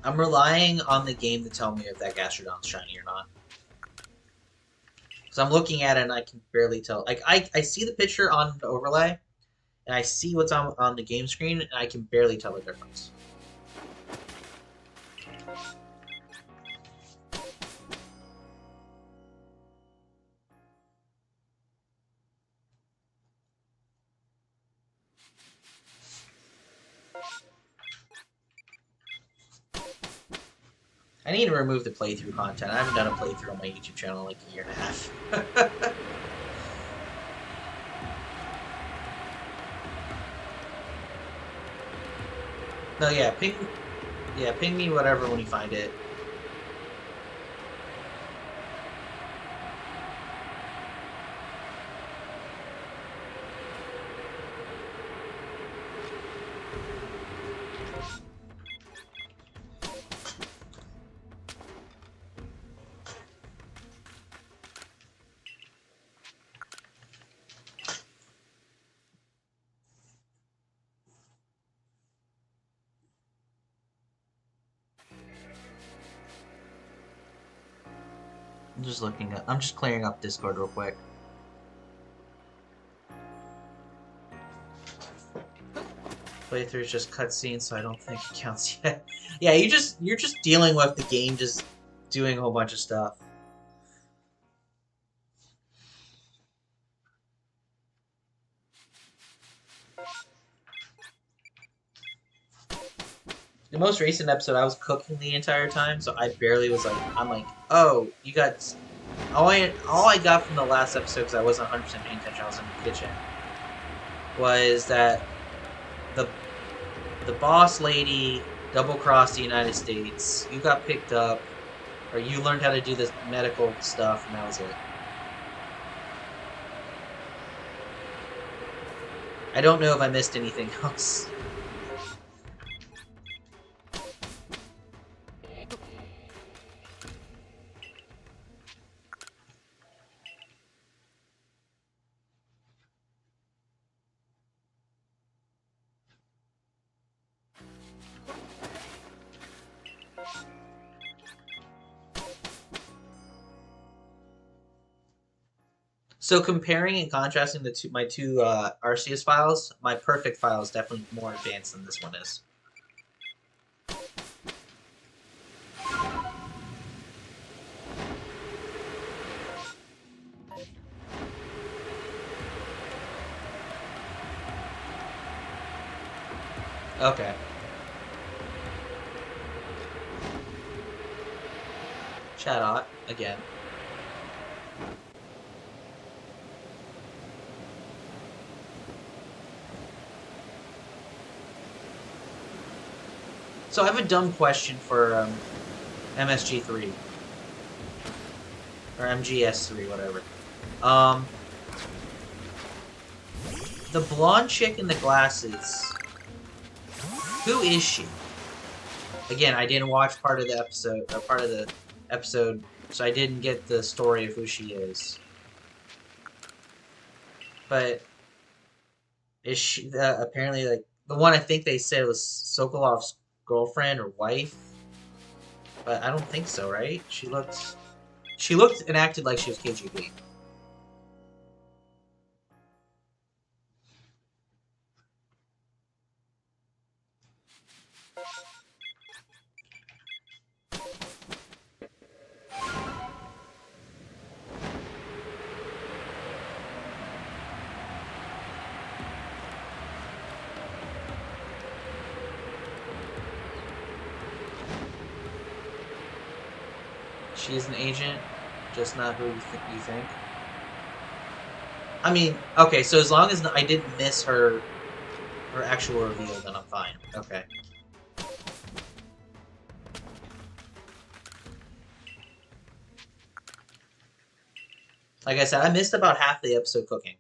Speaker 1: I'm relying on the game to tell me if that Gastrodon's shiny or not. Because I'm looking at it and I can barely tell. Like, I see the picture on the overlay, and I see what's on the game screen, and I can barely tell the difference. I need to remove the playthrough content. I haven't done a playthrough on my YouTube channel in like a year and a half. No, yeah, ping me whatever when you find it. I'm just clearing up Discord real quick. Playthrough is just cutscenes, so I don't think it counts yet. Yeah, you're just dealing with the game just doing a whole bunch of stuff. The most recent episode, I was cooking the entire time, so I barely was like, I'm like, oh, you got... All I got from the last episode, because I wasn't 100% paying attention, I was in the kitchen, was that the boss lady double-crossed the United States, you got picked up, or you learned how to do this medical stuff, and that was it. I don't know if I missed anything else. So comparing and contrasting my two Arceus files, my perfect file is definitely more advanced than this one is. Okay. Shadot again. So I have a dumb question for MSG3 or MGS3, whatever. The blonde chick in the glasses. Who is she? Again, I didn't watch part of the episode, so I didn't get the story of who she is. But is she apparently like the one I think they said was Sokolov's girlfriend or wife? But I don't think so, right? She looked and acted like she was KGB. She's an agent, just not who you think. I mean, okay, so as long as I didn't miss her actual reveal, then I'm fine. Okay. Like I said, I missed about half the episode cooking.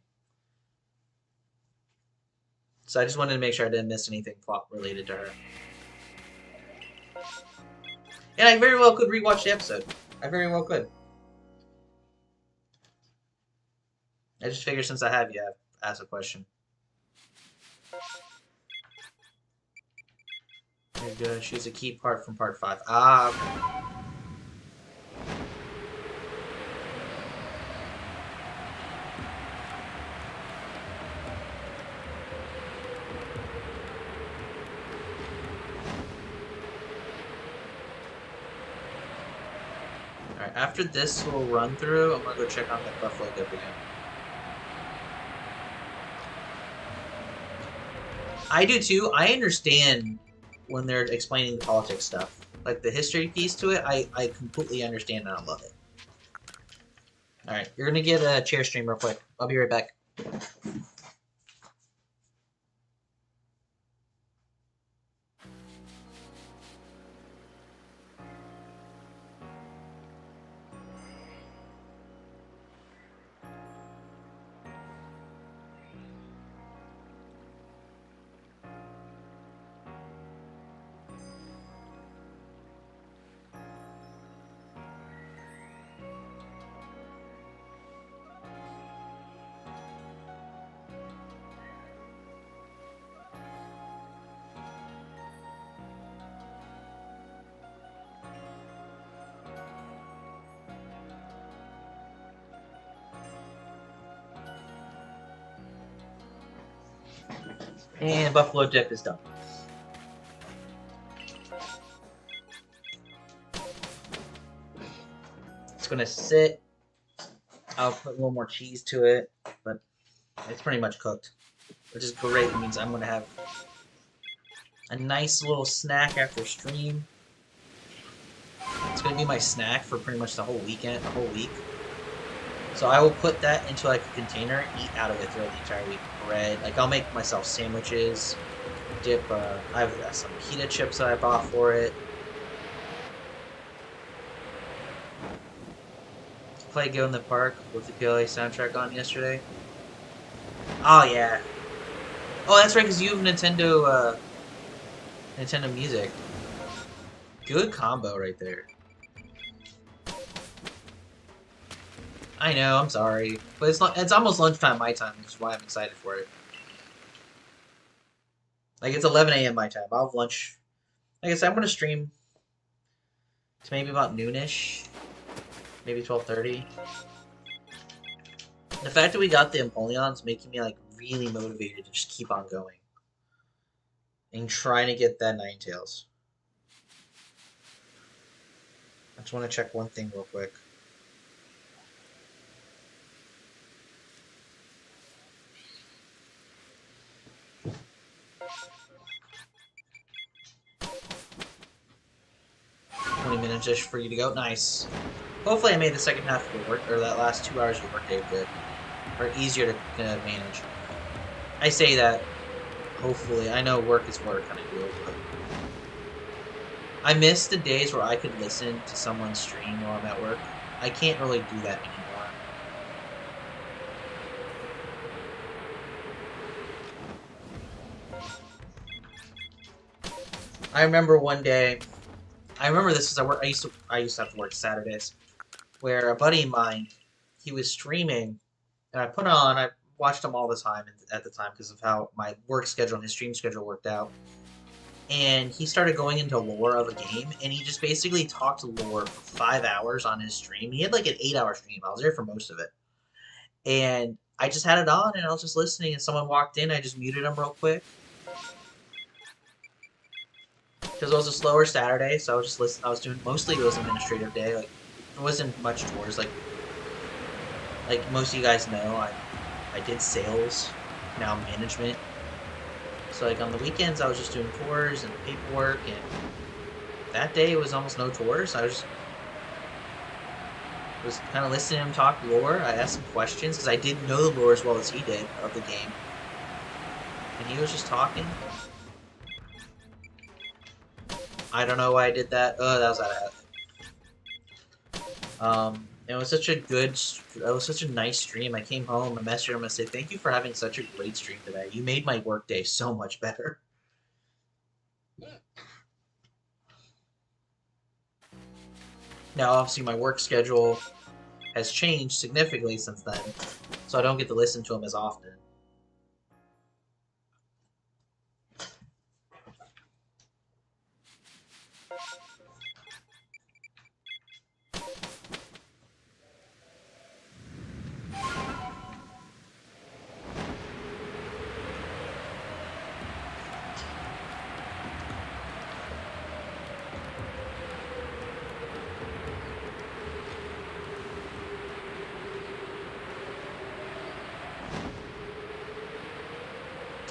Speaker 1: So I just wanted to make sure I didn't miss anything plot related to her. And I very well could rewatch the episode. I very well could. I just figured since I have you, I've asked a question. You're good. She's a key part from part 5. Ah, okay. Alright, after this little run through, I'm gonna go check on that Buffalo Dip again. I do too. I understand when they're explaining the politics stuff. Like the history piece to it, I completely understand and I love it. Alright, you're gonna get a chair stream real quick. I'll be right back. And Buffalo Dip is done. It's gonna sit. I'll put a little more cheese to it, but it's pretty much cooked, which is great. It means I'm gonna have a nice little snack after stream. It's gonna be my snack for pretty much the whole weekend, the whole week. So I will put that into like a container, eat out of it throughout the entire week. Bread, like I'll make myself sandwiches, dip. I have some pita chips that I bought for it. Play Go in the Park with the PLA soundtrack on yesterday. Oh yeah. Oh, that's right, because you have Nintendo Music. Good combo right there. I know, I'm sorry. But it's almost lunchtime my time, which is why I'm excited for it. Like, it's 11 a.m. my time. I'll have lunch. Like I said, I'm going to stream to maybe about noonish. Maybe 12:30. The fact that we got the Empoleon's making me, like, really motivated to just keep on going. And trying to get that Ninetales. I just want to check one thing real quick. Minutes-ish for you to go. Nice. Hopefully I made the second half of your work, or that last 2 hours of your workday good. Or easier to manage. I say that, hopefully. I know work is work kind of deal, but I miss the days where I could listen to someone stream while I'm at work. I can't really do that anymore. I remember one day, I remember this because I used to have to work Saturdays, where a buddy of mine, he was streaming, and I watched him all the time at the time because of how my work schedule and his stream schedule worked out. And he started going into lore of a game, and he just basically talked lore for 5 hours on his stream. He had like an 8-hour stream. I was there for most of it. And I just had it on, and I was just listening, and someone walked in. I just muted him real quick. Because it was a slower Saturday, so I was just listening. I was doing, mostly it was administrative day. Like, there wasn't much tours. Like most of you guys know, I did sales, now management. So like on the weekends, I was just doing tours and paperwork, and that day it was almost no tours. I was was kind of listening to him talk lore. I asked him questions because I didn't know the lore as well as he did of the game. And he was just talking. I don't know why I did that. Oh, that was out of health. It was such a nice stream. I came home and messaged him and said, "Thank you for having such a great stream today. You made my workday so much better." Now, obviously, my work schedule has changed significantly since then, so I don't get to listen to him as often.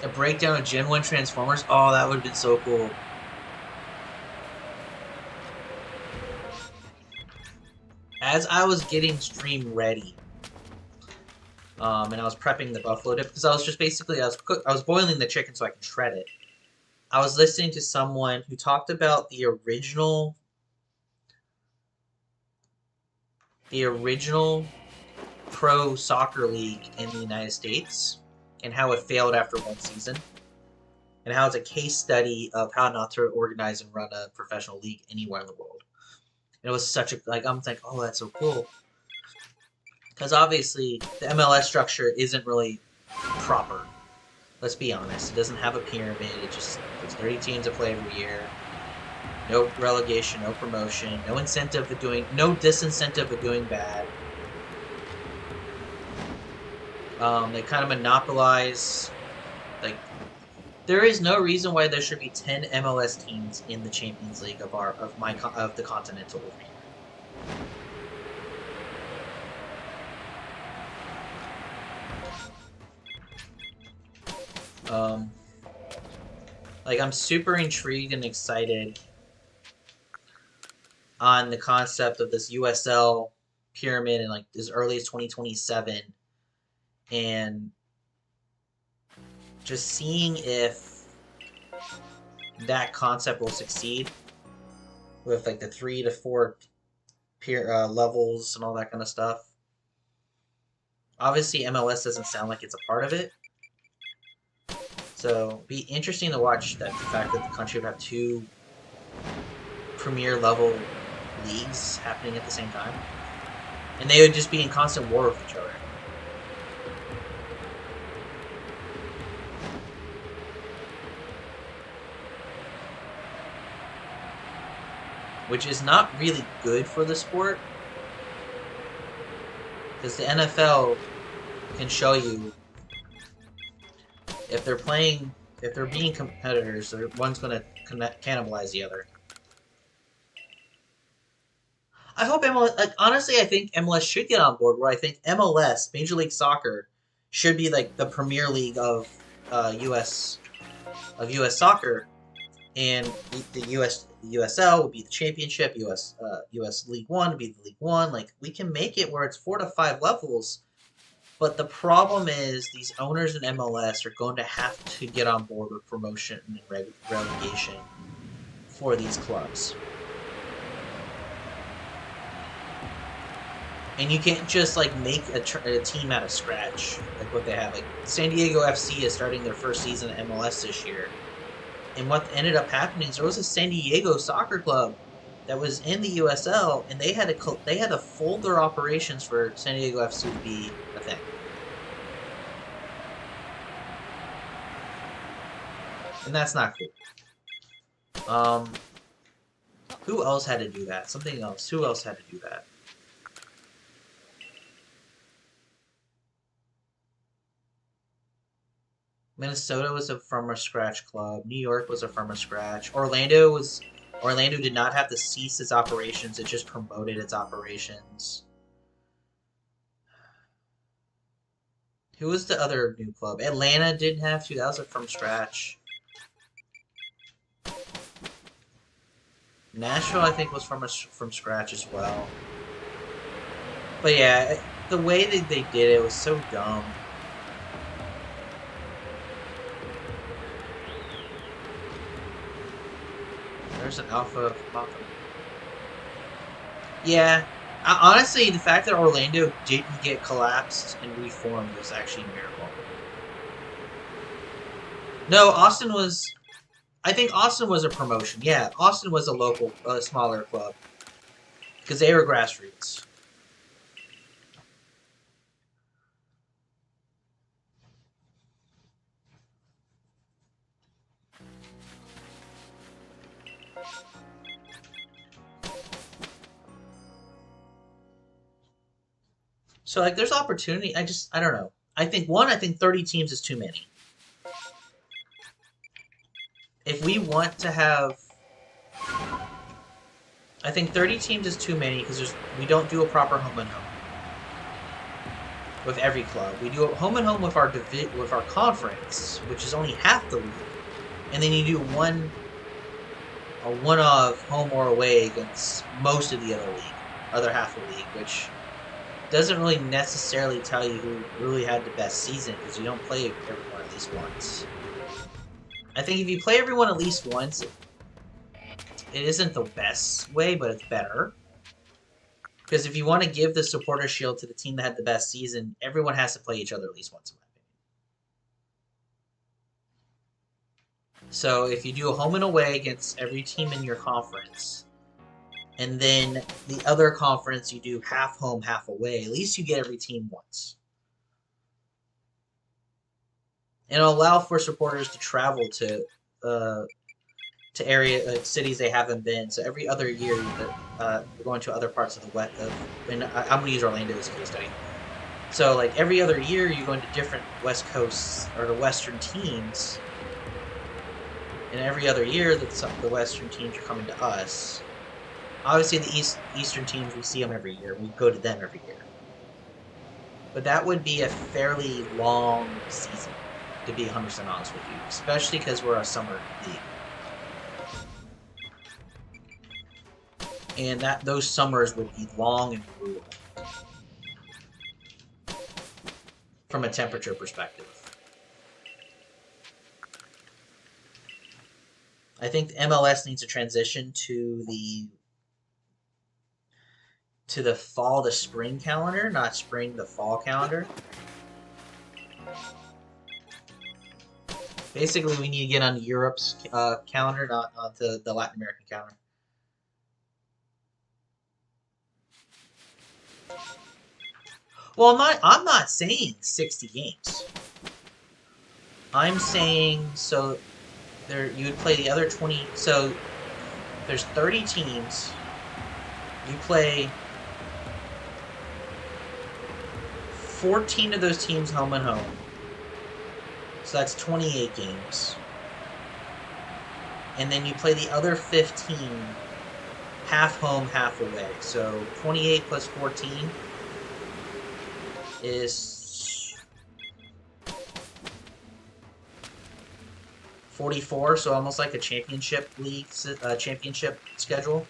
Speaker 1: A breakdown of Gen 1 Transformers? Oh, that would have been so cool. As I was getting stream ready, and I was prepping the buffalo dip, because I was just basically, I was boiling the chicken so I could shred it. I was listening to someone who talked about the original pro soccer league in the United States, and how it failed after one season, and how it's a case study of how not to organize and run a professional league anywhere in the world. And it was such a, like, I'm like, oh, that's so cool. Because obviously, the MLS structure isn't really proper. Let's be honest. It doesn't have a pyramid. There's 30 teams that play every year. No relegation, no promotion, no disincentive of doing bad. They kind of monopolize, like, there is no reason why there should be 10 MLS teams in the Champions League of the Continental over here. Like, I'm super intrigued and excited on the concept of this USL pyramid in, like, as early as 2027, and just seeing if that concept will succeed with, like, the 3 to 4 levels and all that kind of stuff. Obviously, MLS doesn't sound like it's a part of it, so it'd be interesting to watch the fact that the country would have 2 premier level leagues happening at the same time, and they would just be in constant war with each other. Which is not really good for the sport, because the NFL can show you if they're being competitors, one's going to cannibalize the other. I hope MLS, like, honestly, I think MLS should get on board, where I think MLS, Major League Soccer, should be like the premier league of US soccer, and the USL would be the championship. US League One would be the League One. Like, we can make it where it's 4 to 5 levels, but the problem is these owners in MLS are going to have to get on board with promotion and relegation for these clubs. And you can't just, like, make a team out of scratch, like what they have. Like, San Diego FC is starting their first season at MLS this year. And what ended up happening is there was a San Diego soccer club that was in the USL, and they had to fold their operations for San Diego FC to be a thing. And that's not cool. Who else had to do that? Something else. Who else had to do that? Minnesota was a from scratch club. New York was a from scratch. Orlando did not have to cease its operations. It just promoted its operations. Who was the other new club? Atlanta didn't have to. That was a from scratch. Nashville, I think, was from scratch as well. But yeah, the way that they did it was so dumb. There's an alpha Falcon. Yeah, honestly, the fact that Orlando didn't get collapsed and reformed was actually a miracle. No, Austin was. I think Austin was a promotion. Yeah, Austin was a local, smaller club because they were grassroots. So like, there's opportunity. I don't know. I think 30 teams is too many. If we want to have, I think 30 teams is too many because we don't do a proper home and home with every club. We do a home and home with our conference, which is only half the league, and then you do a one of home or away against most of the other half of the league, which doesn't really necessarily tell you who really had the best season because you don't play everyone at least once. I think if you play everyone at least once, it isn't the best way, but it's better. Because if you want to give the supporter shield to the team that had the best season, everyone has to play each other at least once, in my opinion. So if you do a home and away against every team in your conference, and then the other conference you do half home, half away, at least you get every team once. And it'll allow for supporters to travel to cities they haven't been. So every other year, we're going to other parts of the West. And I'm going to use Orlando as a case study. So like every other year, you're going to different West Coasts or the Western teams. And every other year, the Western teams are coming to us. Obviously, the Eastern teams, we see them every year. We go to them every year. But that would be a fairly long season, to be 100% honest with you, especially because we're a summer league. And those summers would be long and brutal from a temperature perspective. I think the MLS needs to transition to the fall to spring calendar, not spring to fall calendar. Basically, we need to get on Europe's calendar, not onto the Latin American calendar. Well, I'm not saying 60 games. I'm saying so you would play the other 20. So there's 30 teams. You play 14 of those teams home and home. So that's 28 games. And then you play the other 15 half home, half away. So 28 plus 14 is 44, so almost like a championship league, championship schedule.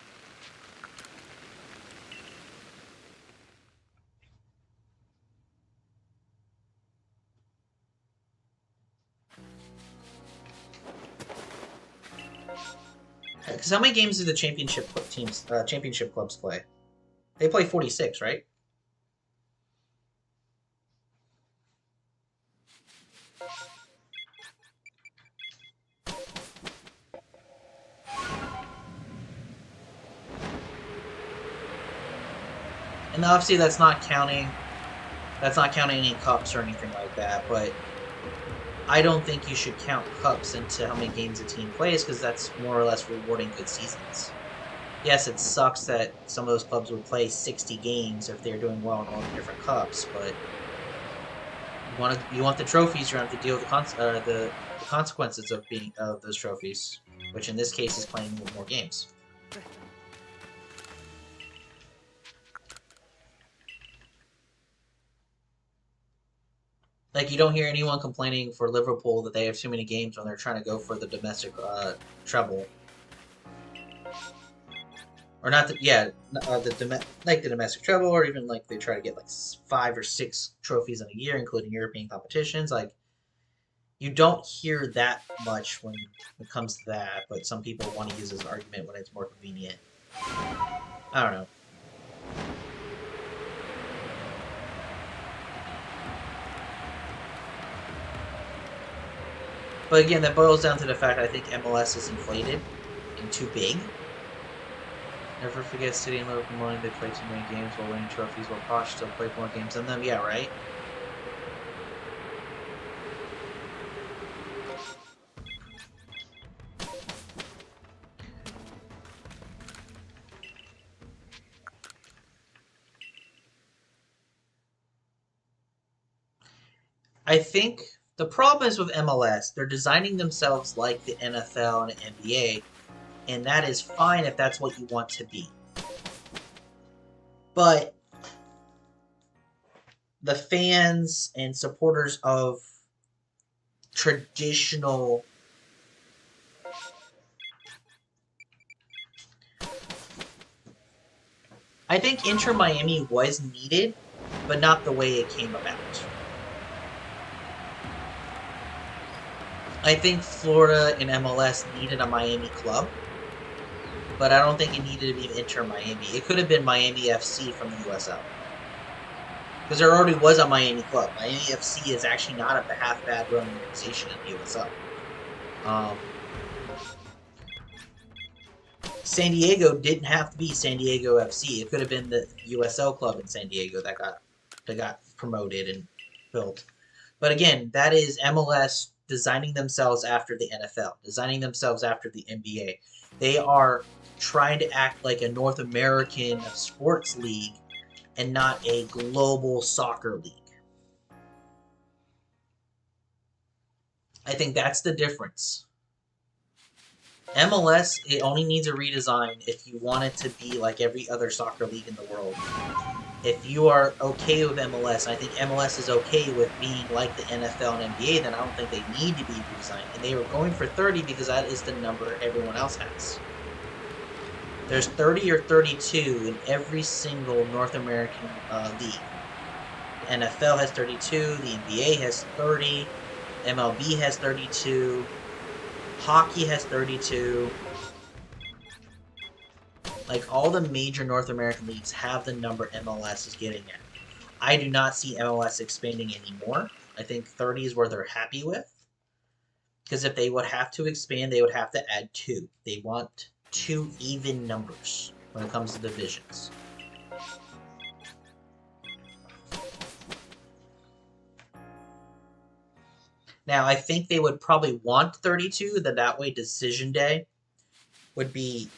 Speaker 1: Because how many games do the championship clubs play? They play 46, right? And obviously that's not counting any cups or anything like that, but I don't think you should count cups into how many games a team plays because that's more or less rewarding good seasons. Yes, it sucks that some of those clubs would play 60 games if they're doing well in all the different cups, but you want the trophies, you have to deal with the consequences of those trophies, which in this case is playing more games. Like, you don't hear anyone complaining for Liverpool that they have too many games when they're trying to go for the domestic treble. or not the yeah like the domestic treble, or even like they try to get like 5 or 6 trophies in a year, including European competitions. Like you don't hear that much when it comes to that, but some people want to use this argument when it's more convenient. I don't know. But again, that boils down to the fact I think MLS is inflated and too big. Never forget City and Liverpool morning they play too many games while winning trophies, while Posh still play more games than them. Yeah, right? I think the problem is with MLS, they're designing themselves like the NFL and the NBA, and that is fine if that's what you want to be. But the fans and supporters of traditional I think Inter Miami was needed, but not the way it came about. I think Florida and MLS needed a Miami club, but I don't think it needed to be Inter Miami. It could have been Miami FC from the USL. Because there already was a Miami club. Miami FC is actually not a half bad run organization in the USL. San Diego didn't have to be San Diego FC. It could have been the USL club in San Diego that got promoted and built. But again, that is MLS designing themselves after the NFL, designing themselves after the NBA. They are trying to act like a North American sports league and not a global soccer league. I think that's the difference. MLS, it only needs a redesign if you want it to be like every other soccer league in the world. If you are okay with MLS, I think MLS is okay with being like the NFL and NBA, then I don't think they need to be redesigned. And they were going for 30 because that is the number everyone else has. There's 30 or 32 in every single North American league. The NFL has 32, the NBA has 30, MLB has 32, hockey has 32. Like, all the major North American leagues have the number MLS is getting at. I do not see MLS expanding anymore. I think 30 is where they're happy with. Because if they would have to expand, they would have to add 2. They want 2 even numbers when it comes to divisions. Now, I think they would probably want 32, then that way decision day would be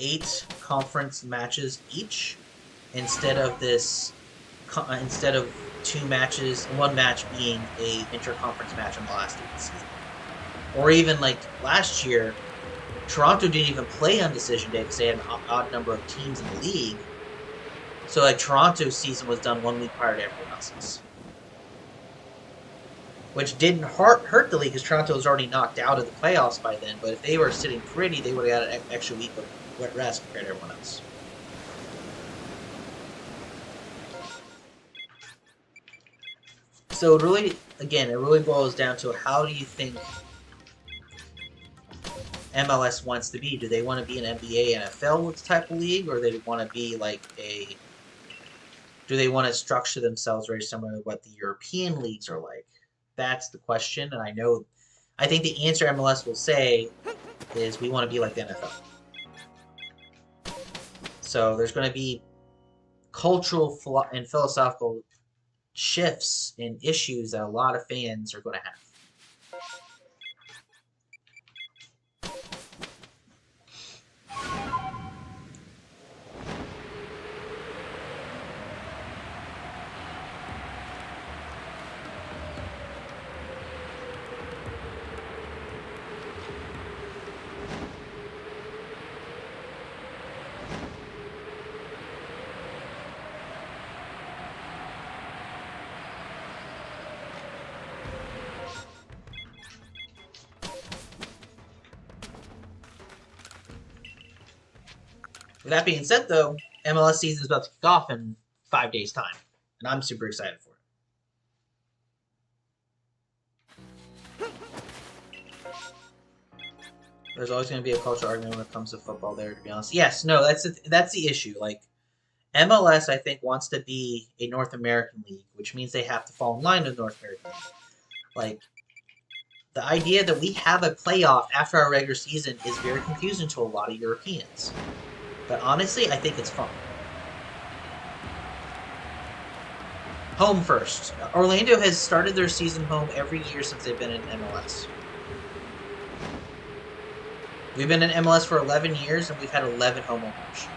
Speaker 1: 8 conference matches each, instead of 2 matches, 1 match being a interconference match in the last week of the season. Or even like last year, Toronto didn't even play on decision day because they had an odd number of teams in the league. So like Toronto's season was done 1 week prior to everyone else's, which didn't hurt the league because Toronto was already knocked out of the playoffs by then. But if they were sitting pretty, they would have got an extra week of wet rest compared to everyone else. So it really boils down to how do you think MLS wants to be? Do they want to be an NBA, NFL type of league, or do they want to be like do they want to structure themselves very similar to what the European leagues are like? That's the question, and I think the answer MLS will say is we want to be like the NFL. So there's going to be cultural and philosophical shifts and issues that a lot of fans are going to have. With that being said, though, MLS season is about to kick off in 5 days' time, and I'm super excited for it. There's always going to be a cultural argument when it comes to football there, to be honest. Yes, no, that's the issue. Like, MLS, I think, wants to be a North American league, which means they have to fall in line with North American league. Like, the idea that we have a playoff after our regular season is very confusing to a lot of Europeans. But honestly, I think it's fun. Home first. Orlando has started their season home every year since they've been in MLS. We've been in MLS for 11 years, and we've had 11 home openers.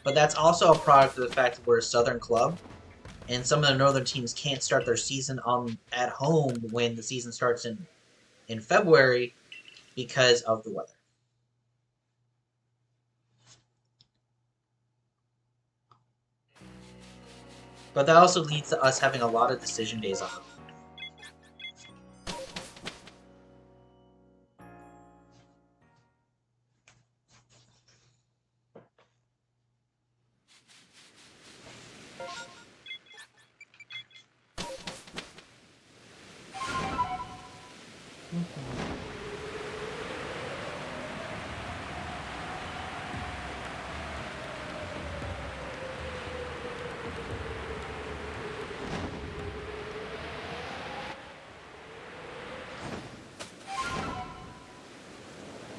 Speaker 1: But that's also a product of the fact that we're a southern club, and some of the northern teams can't start their season at home when the season starts in February because of the weather. But that also leads to us having a lot of decision days off.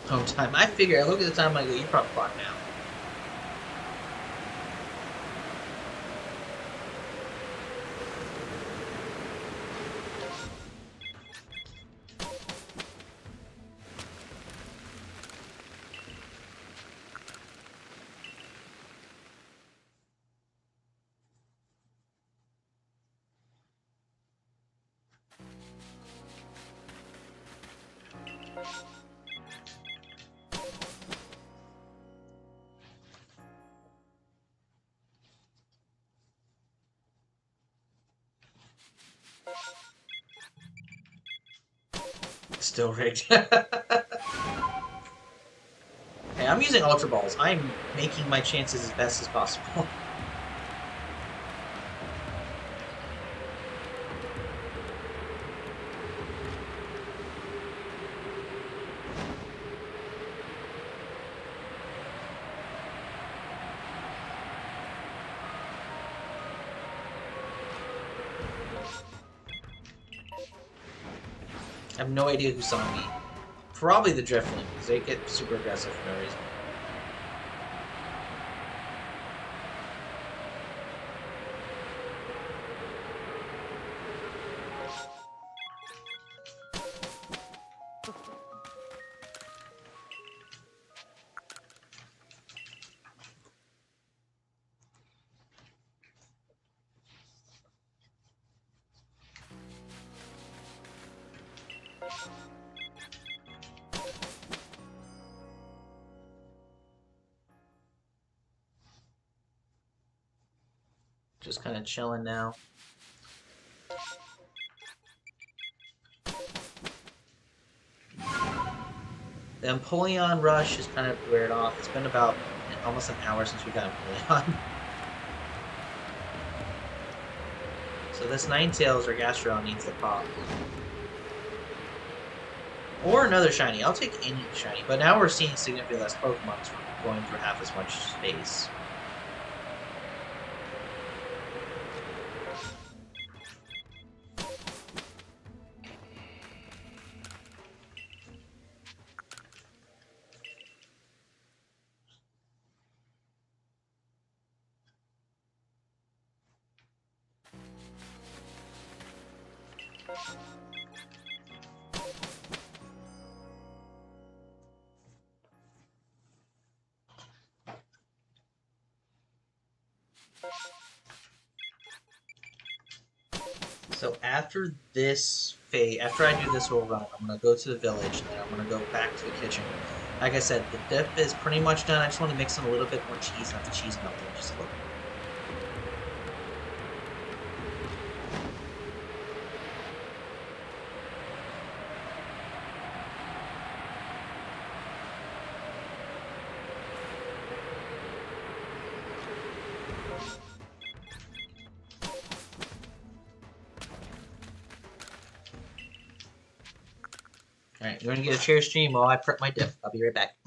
Speaker 1: Home time. I figure, I look at the time, I go, you probably clock now. Still rigged. Hey, I'm using Ultra Balls. I'm making my chances as best as possible. I have no idea who saw me. Probably the Driftling, because they get super aggressive for no reason. Just kind of chilling now. The Empoleon rush is kind of weird off. It's been about almost an hour since we got Empoleon. So this Ninetales or Gastrodon needs the pop. Or another shiny. I'll take any shiny. But now we're seeing significantly less Pokemon, so we're going through half as much space. So after this phase, after I do this whole run, I'm going to go to the village, and then I'm going to go back to the kitchen. Like I said, the dip is pretty much done. I just want to mix in a little bit more cheese, not the cheese melting, just a little bit. Alright, you're gonna get a chair stream while I prep my dip. I'll be right back.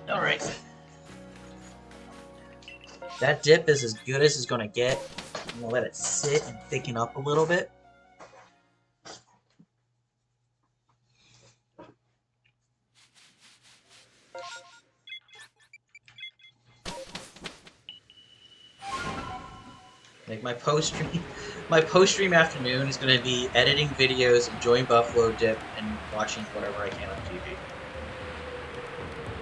Speaker 1: Alright. That dip is as good as it's gonna get. I'm gonna let it sit and thicken up a little bit. Like my post-stream afternoon is gonna be editing videos, enjoying Buffalo Dip, and watching whatever I can on TV.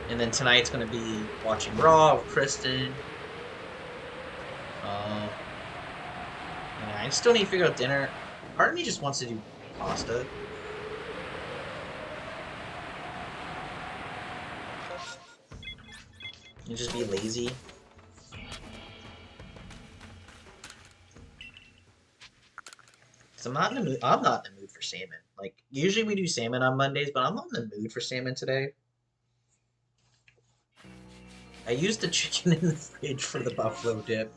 Speaker 1: And then tonight's gonna be watching Raw with Kristen. I still need to figure out dinner. Part of me just wants to do pasta. And just be lazy. Cause I'm not in the mood. I'm not in the mood for salmon. Like usually we do salmon on Mondays, but I'm not in the mood for salmon today. I used the chicken in the fridge for the buffalo dip.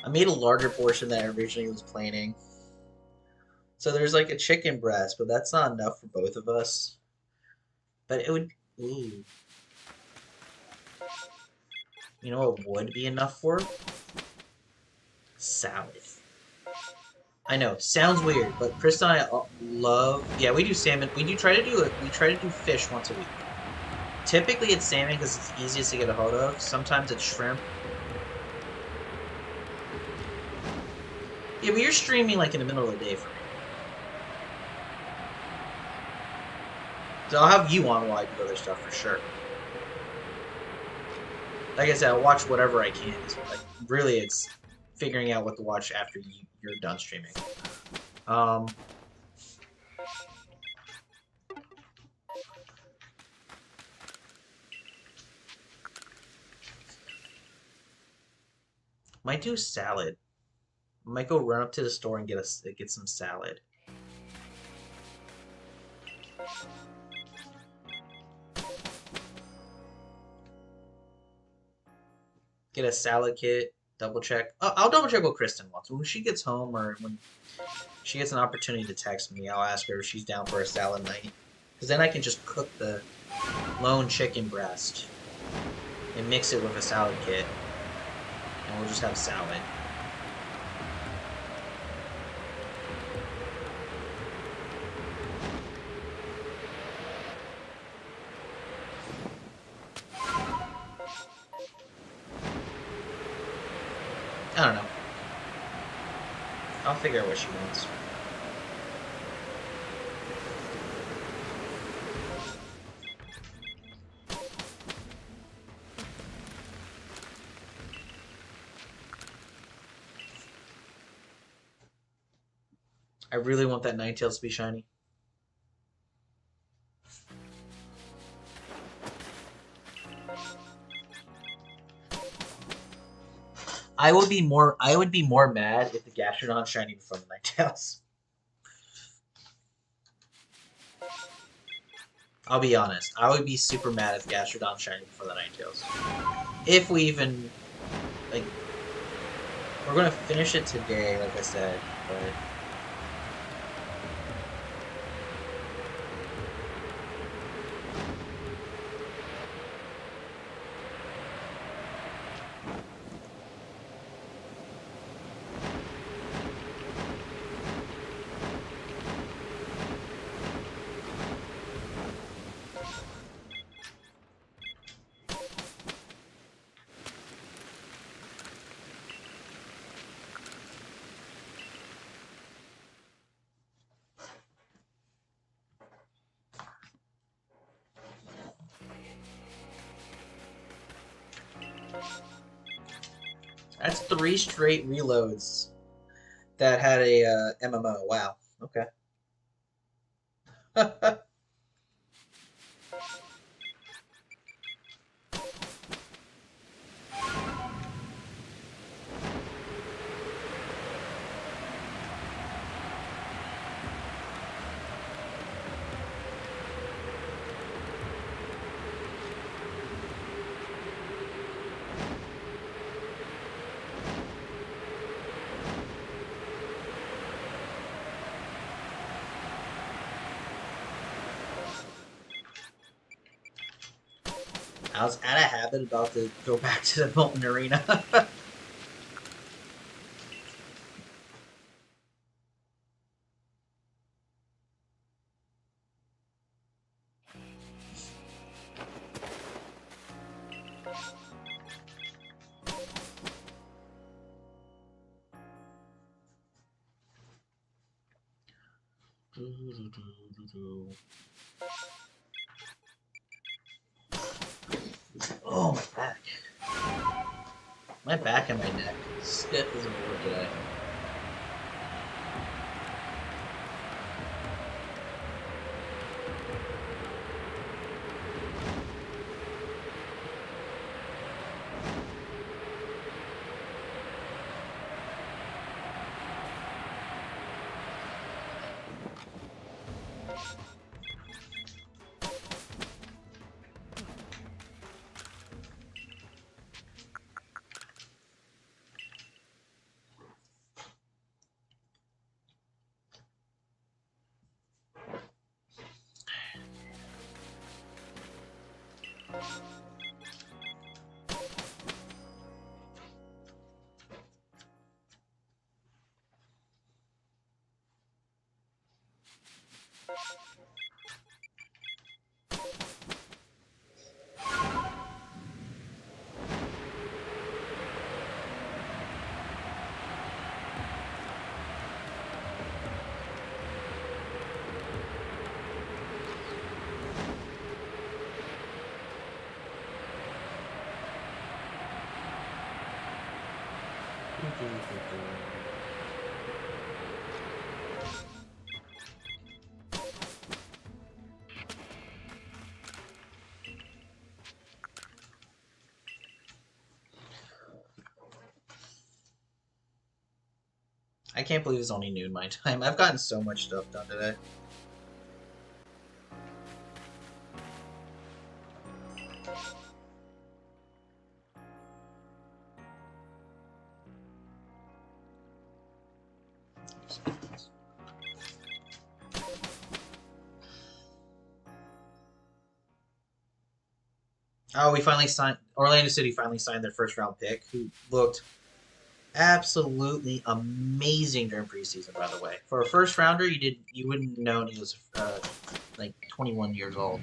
Speaker 1: I made a larger portion than I originally was planning. So there's like a chicken breast, but that's not enough for both of us. But it would... Ooh. You know what would be enough for? Salad. I know, sounds weird, but Chris and I love... Yeah, we do salmon. We try to do fish once a week. Typically it's salmon because it's easiest to get a hold of. Sometimes it's shrimp. Yeah, but you're streaming like in the middle of the day for me. So I'll have you on while I do other stuff for sure. Like I said, I'll watch whatever I can. So like, really, it's figuring out what to watch after you're done streaming. Might do salad. Might go run up to the store and get some salad. Get a salad kit. Double check. I'll double check what Kristen wants. When she gets home or when she gets an opportunity to text me, I'll ask her if she's down for a salad night. Because then I can just cook the lone chicken breast and mix it with a salad kit. And we'll just have salad. I don't know. I'll figure out what she wants. I really want that Ninetales to be shiny. I would be more mad if the Gastrodon shiny before the Ninetales. I'll be honest. I would be super mad if Gastrodon shiny before the Ninetales. If we even like we're gonna finish it today, like I said, but That's 3 straight reloads that had a MMO. Wow. Okay. I was out of habit about to go back to the Molten Arena. Oh, my back. My back and my neck. Stiff as a board today. I can't believe it's only noon my time. I've gotten so much stuff done today. Oh, we finally signed. Orlando City finally signed their first round pick, who looked absolutely amazing during preseason. By the way, for a first rounder, you wouldn't know he was like 21 years old.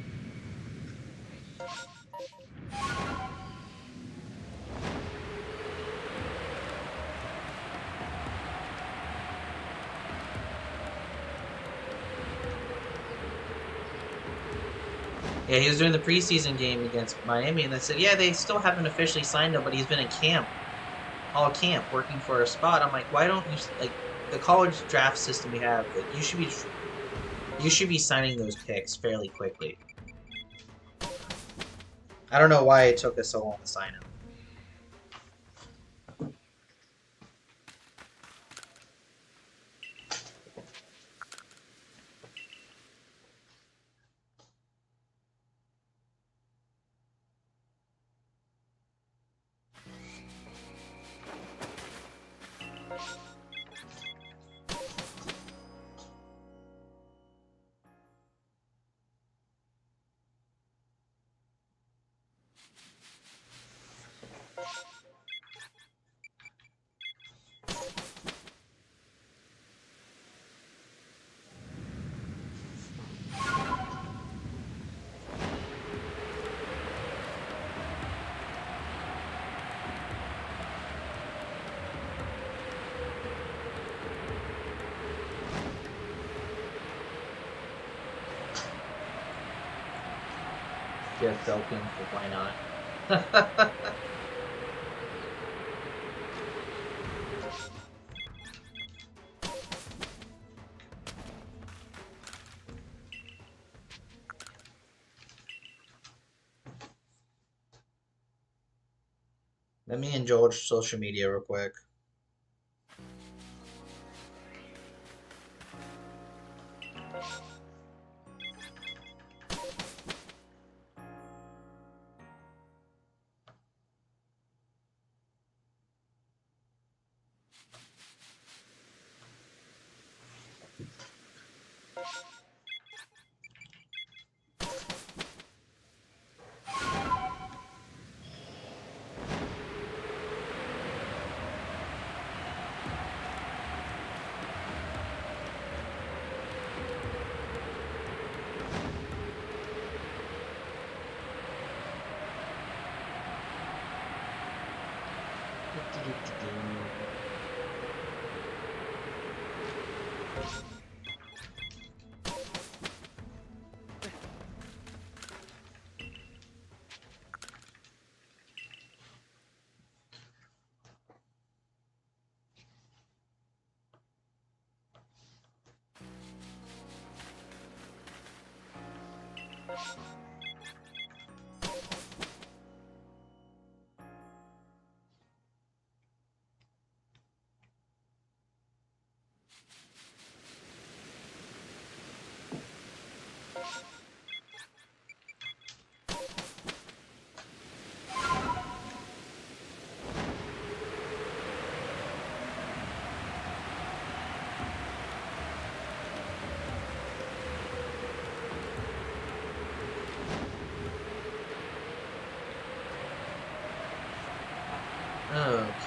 Speaker 1: Yeah, he was doing the preseason game against Miami, and they said, yeah, they still haven't officially signed him, but he's been in camp, all camp, working for a spot. I'm like, why don't you like the college draft system we have? Like, you should be signing those picks fairly quickly. I don't know why it took us so long to sign him. Yeah, Selkins, but why not? Let me indulge social media real quick.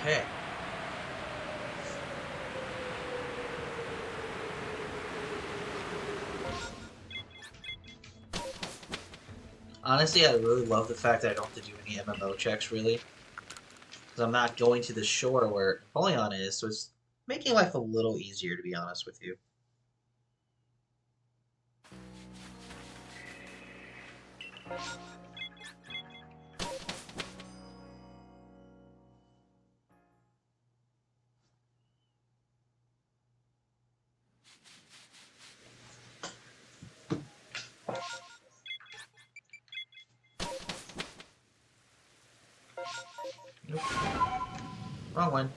Speaker 1: Okay. Honestly, I really love the fact that I don't have to do any MMO checks, really. Because I'm not going to the shore where Empoleon is, so it's making life a little easier, to be honest with you. Nope. Wrong one.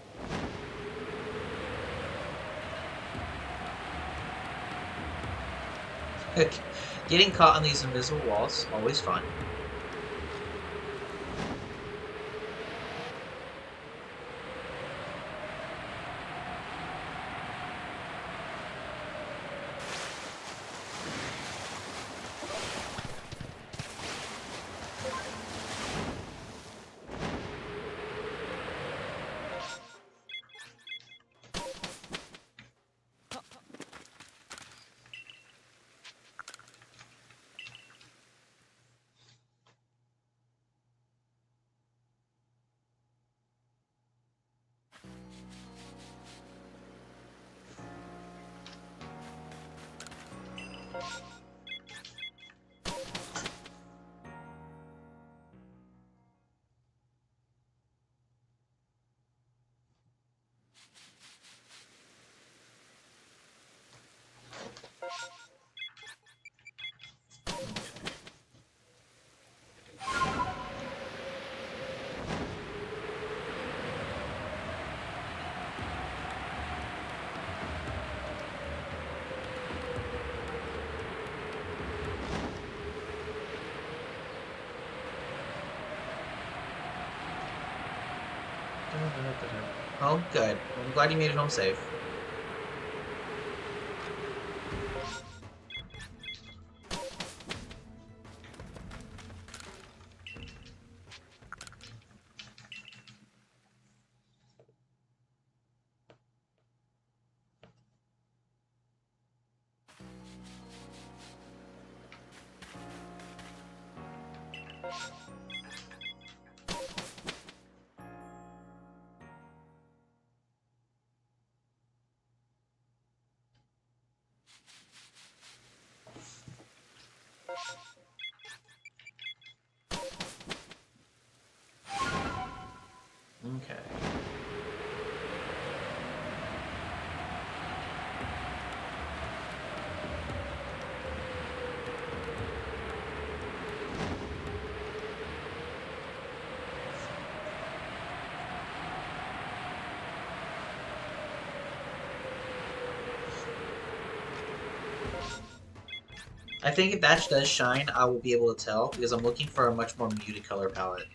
Speaker 1: Getting caught on these invisible walls, always fun. Oh, good. I'm glad you made it home safe. Okay. I think if that does shine, I will be able to tell, because I'm looking for a much more muted color palette.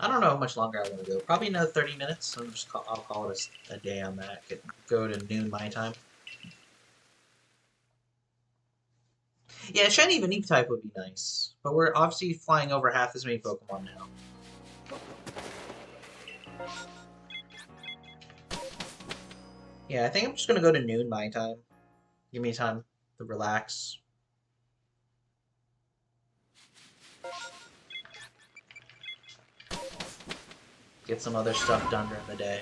Speaker 1: I don't know how much longer I want to go. Probably another 30 minutes. I'll call it a day on that. Go to noon my time. Yeah, shiny Veneep type would be nice. But we're obviously flying over half as many Pokemon now. Yeah, I think I'm just gonna go to noon my time. Give me time to relax. Get some other stuff done during the day.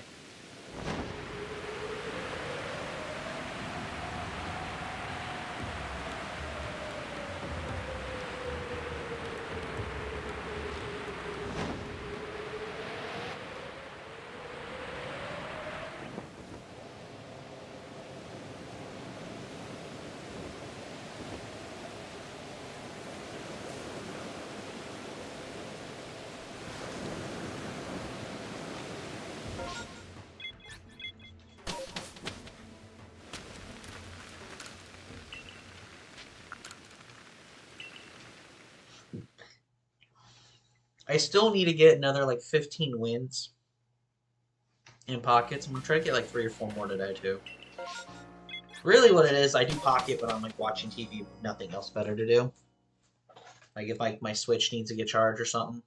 Speaker 1: I still need to get another like 15 wins in pockets. I'm gonna try to get like 3 or 4 more today too. Really what it is, I do pocket when I'm like watching TV with nothing else better to do. Like if like my Switch needs to get charged or something.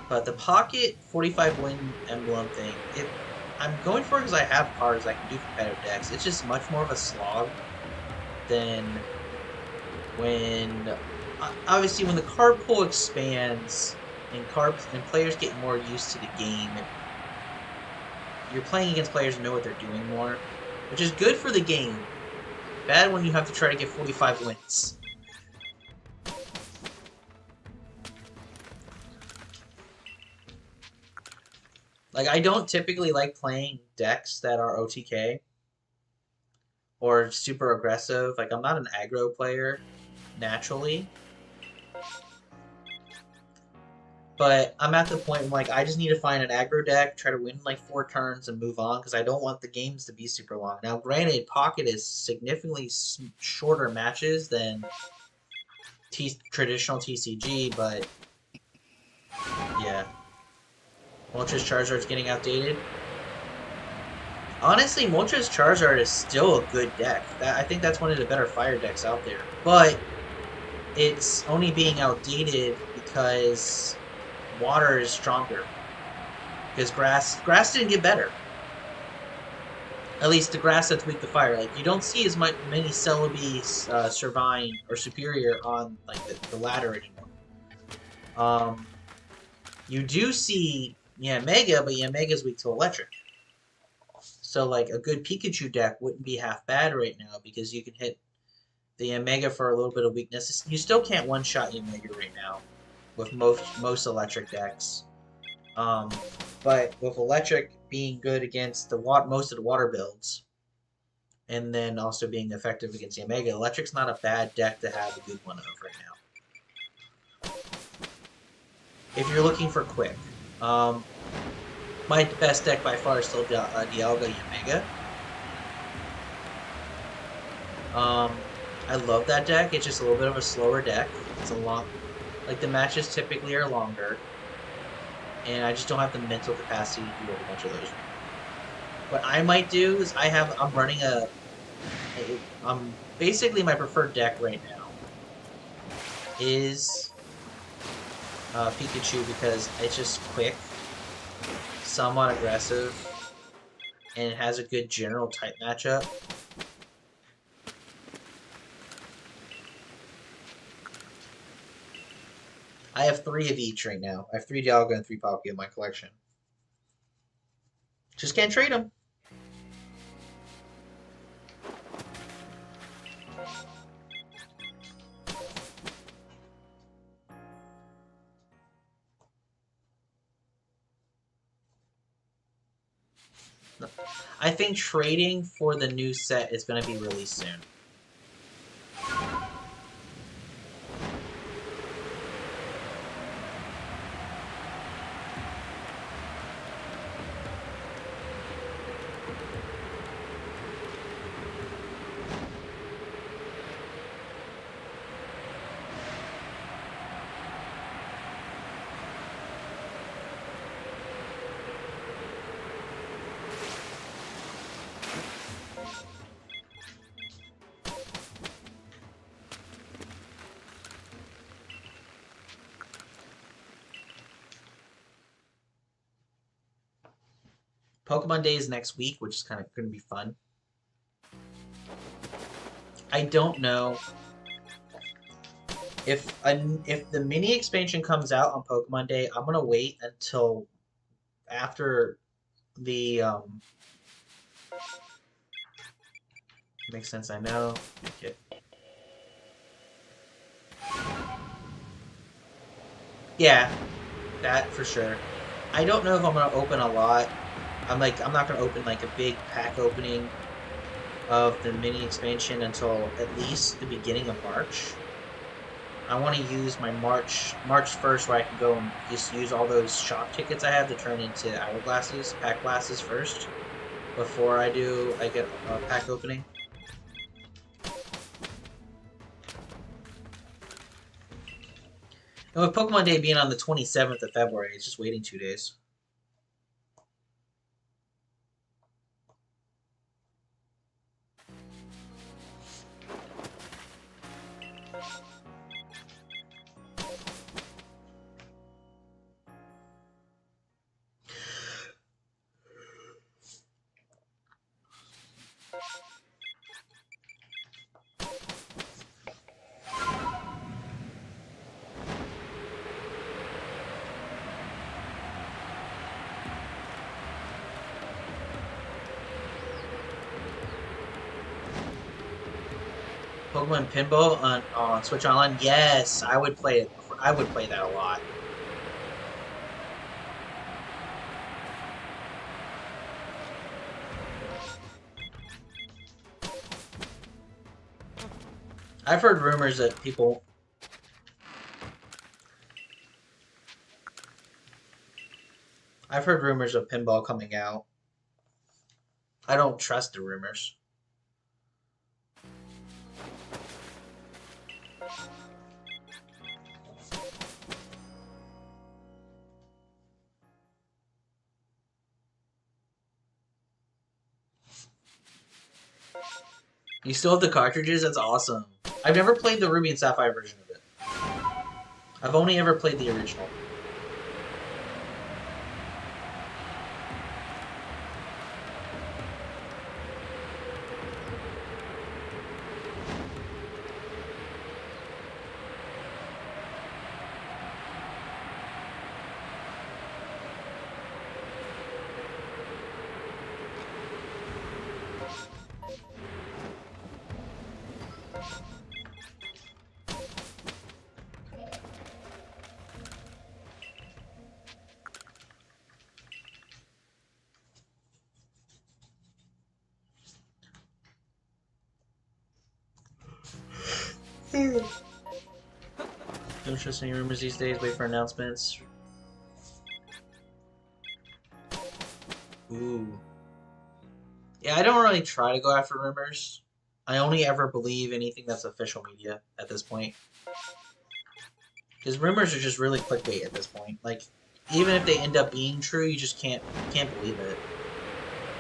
Speaker 1: But the pocket 45 win emblem thing, I'm going for it because I have cards I can do competitive decks. It's just much more of a slog than when obviously when the card pool expands and players get more used to the game. You're playing against players who know what they're doing more, which is good for the game. Bad when you have to try to get 45 wins. Like, I don't typically like playing decks that are OTK or super aggressive. Like, I'm not an aggro player naturally. But I'm at the point where, like, I just need to find an aggro deck, try to win like 4 turns, and move on because I don't want the games to be super long. Now, granted, Pocket is significantly shorter matches than traditional TCG, but yeah. Moltres Charizard's getting outdated. Honestly, Moltres Charizard is still a good deck. I think that's one of the better fire decks out there. But it's only being outdated because water is stronger. Because grass didn't get better. At least the grass that's weak to fire. Like, you don't see as many Celebi, Servine, or Superior on like the ladder anymore. You do see Mega, but Mega's weak to electric. So like a good Pikachu deck wouldn't be half bad right now because you can hit the Mega for a little bit of weakness. You still can't one-shot Mega right now with most electric decks. But with electric being good against most of the water builds, and then also being effective against Mega, electric's not a bad deck to have a good one of right now. If you're looking for quick. My best deck by far is still Dialga Yamega. I love that deck. It's just a little bit of a slower deck. It's a long, like the matches typically are longer, and I just don't have the mental capacity to do a bunch of those. What I might do is I'm running basically my preferred deck right now is Pikachu because it's just quick, somewhat aggressive, and it has a good general type matchup. I have 3 of each right now. I have 3 Dialga and 3 Palkia in my collection. Just can't trade them. I think trading for the new set is going to be released soon. Pokemon Day is next week, which is kind of going to be fun. I don't know if the mini expansion comes out on Pokemon Day. I'm gonna wait until after the makes sense. I know. Okay. Yeah, that for sure. I don't know if I'm gonna open a lot. I'm not gonna open like a big pack opening of the mini expansion until at least the beginning of March. I want to use my March 1st where I can go and just use all those shop tickets I have to turn into hourglasses, pack glasses first before I get a pack opening. And with Pokemon Day being on the 27th of February, it's just waiting 2 days. Pokemon Pinball on Switch Online? Yes, I would play it. I would play that a lot. I've heard rumors that I've heard rumors of pinball coming out. I don't trust the rumors. You still have the cartridges? That's awesome. I've never played the Ruby and Sapphire version of it. I've only ever played the original. Don't trust any rumors these days. Wait for announcements. Ooh. Yeah, I don't really try to go after rumors. I only ever believe anything that's official media at this point. Because rumors are just really clickbait at this point. Like, even if they end up being true, you just can't believe it.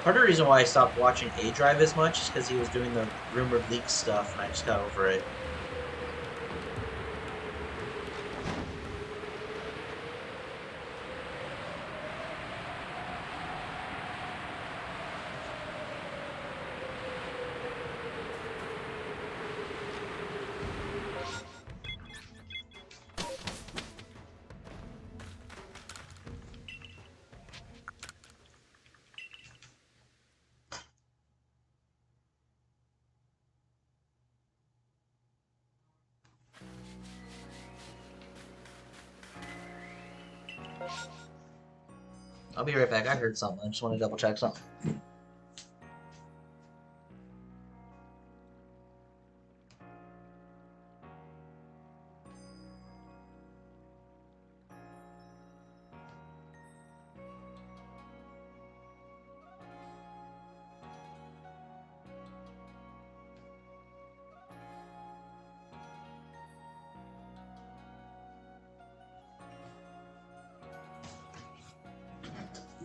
Speaker 1: Part of the reason why I stopped watching A Drive as much is because he was doing the rumored leak stuff, and I just got over it. I'll be right back. I heard something. I just want to double check something.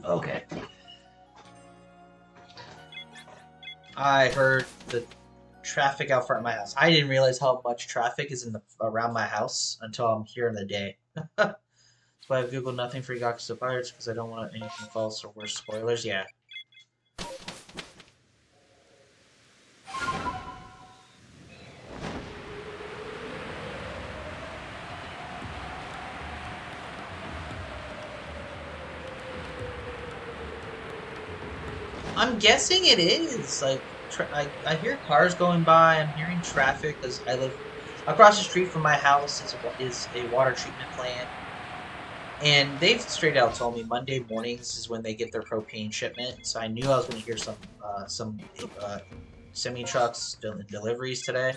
Speaker 1: Okay. I heard the traffic out front of my house. I didn't realize how much traffic is in the around my house until I'm here in the day. That's why I've googled nothing for Gaks of Pirates because I don't want anything false or worse spoilers. Yeah. I'm guessing it is. Like, I hear cars going by. I'm hearing traffic because I live across the street from my house is a water treatment plant. And they've straight out told me Monday mornings is when they get their propane shipment. So I knew I was going to hear some semi trucks deliveries today.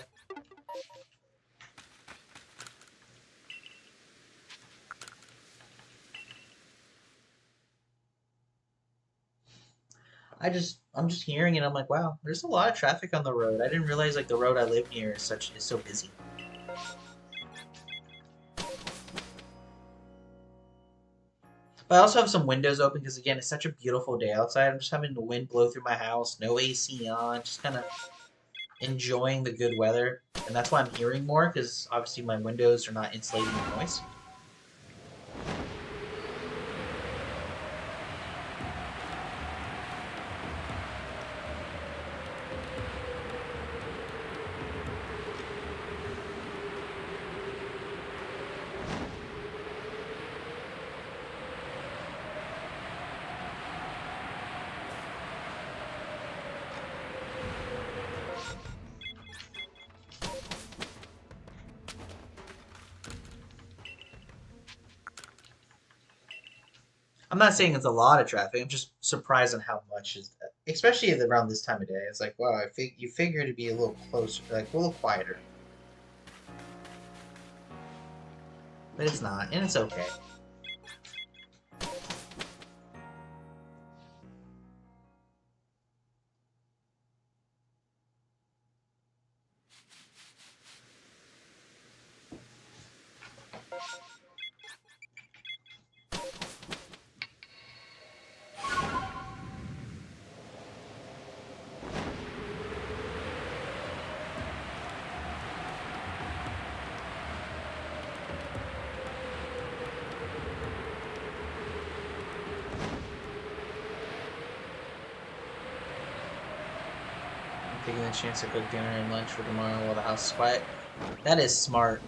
Speaker 1: I'm just hearing it. I'm like, wow, there's a lot of traffic on the road. I didn't realize like the road I live near is so busy. But I also have some windows open because again, it's such a beautiful day outside. I'm just having the wind blow through my house, no AC on, just kind of enjoying the good weather. And that's why I'm hearing more because obviously my windows are not insulating the noise. I'm not saying it's a lot of traffic. I'm just surprised on how much is that, especially around this time of day. It's like, wow, you figure it'd be a little closer, like a little quieter, but it's not, and it's okay. Taking the chance to cook dinner and lunch for tomorrow while the house is quiet. That is smart.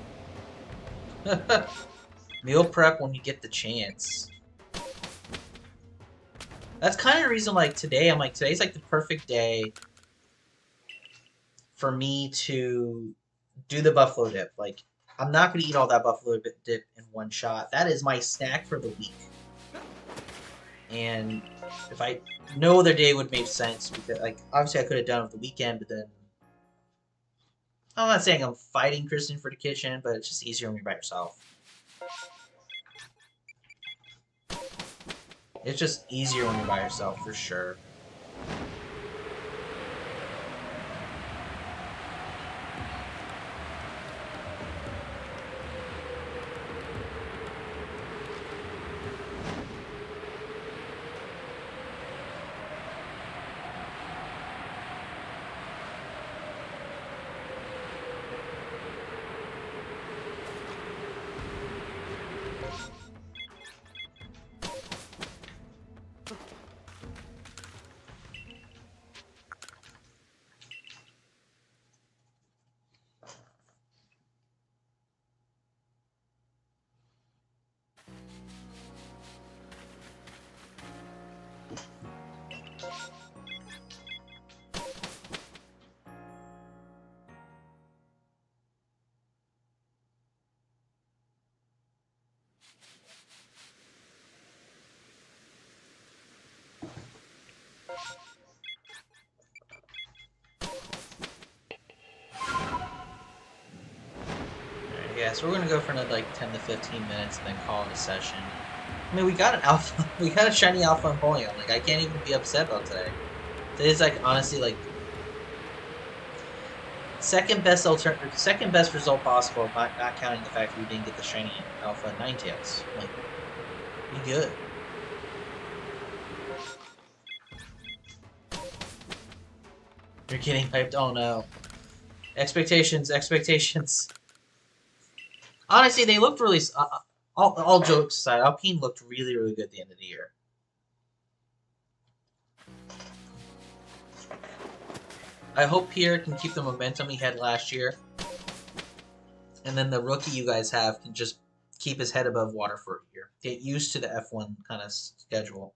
Speaker 1: Meal prep when you get the chance. That's kind of the reason, like, today, I'm like, today's, like, the perfect day for me to do the buffalo dip. Like, I'm not going to eat all that buffalo dip in one shot. That is my snack for the week. And if I no other day would make sense because like obviously I could have done it over the weekend, but then I'm not saying I'm fighting Kristen for the kitchen, but it's just easier when you're by yourself. It's just easier when you're by yourself for sure. Yeah, so we're gonna go for another like 10 to 15 minutes and then call it a session. I mean, we got an alpha, we got a shiny alpha Empoleon. Like, I can't even be upset about today. Today's like honestly like second best result possible, not counting the fact that we didn't get the shiny alpha Ninetales. Like, we good. You're getting hyped. Oh no. Expectations, expectations. Honestly, they looked really. All jokes aside, Alpine looked really, really good at the end of the year. I hope Pierre can keep the momentum he had last year. And then the rookie you guys have can just keep his head above water for a year. Get used to the F1 kind of schedule.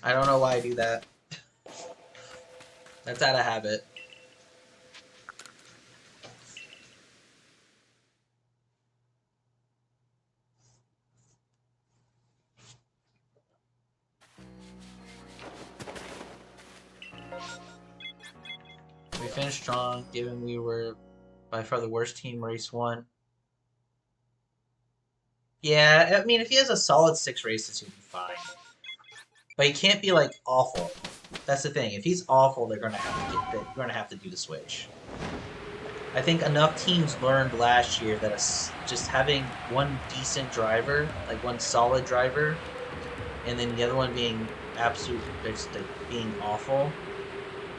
Speaker 1: I don't know why I do that. That's out of habit. We finished strong, given we were by far the worst team race one. Yeah, I mean, if he has a solid 6 races, he'll be fine. But he can't be like awful. That's the thing. If he's awful, they're gonna have to do the switch. I think enough teams learned last year that just having one decent driver, like one solid driver, and then the other one being absolute, like, being awful,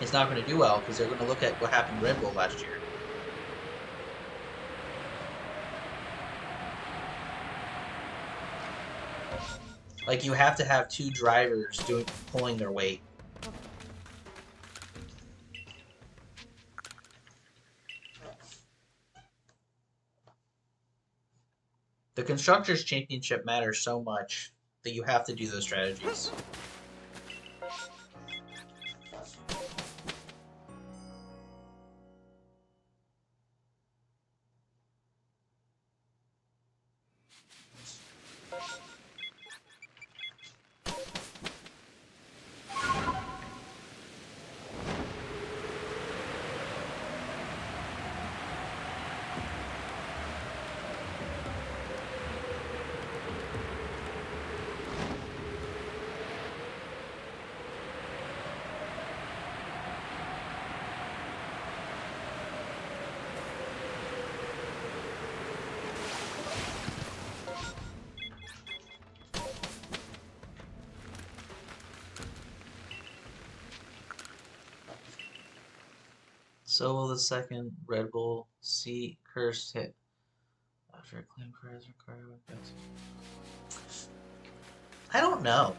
Speaker 1: it's not going to do well because they're going to look at what happened to Red Bull last year. Like, you have to have 2 drivers pulling their weight. The Constructors' Championship matters so much that you have to do those strategies. So will the second Red Bull see cursed hit after a claim crash or I don't know.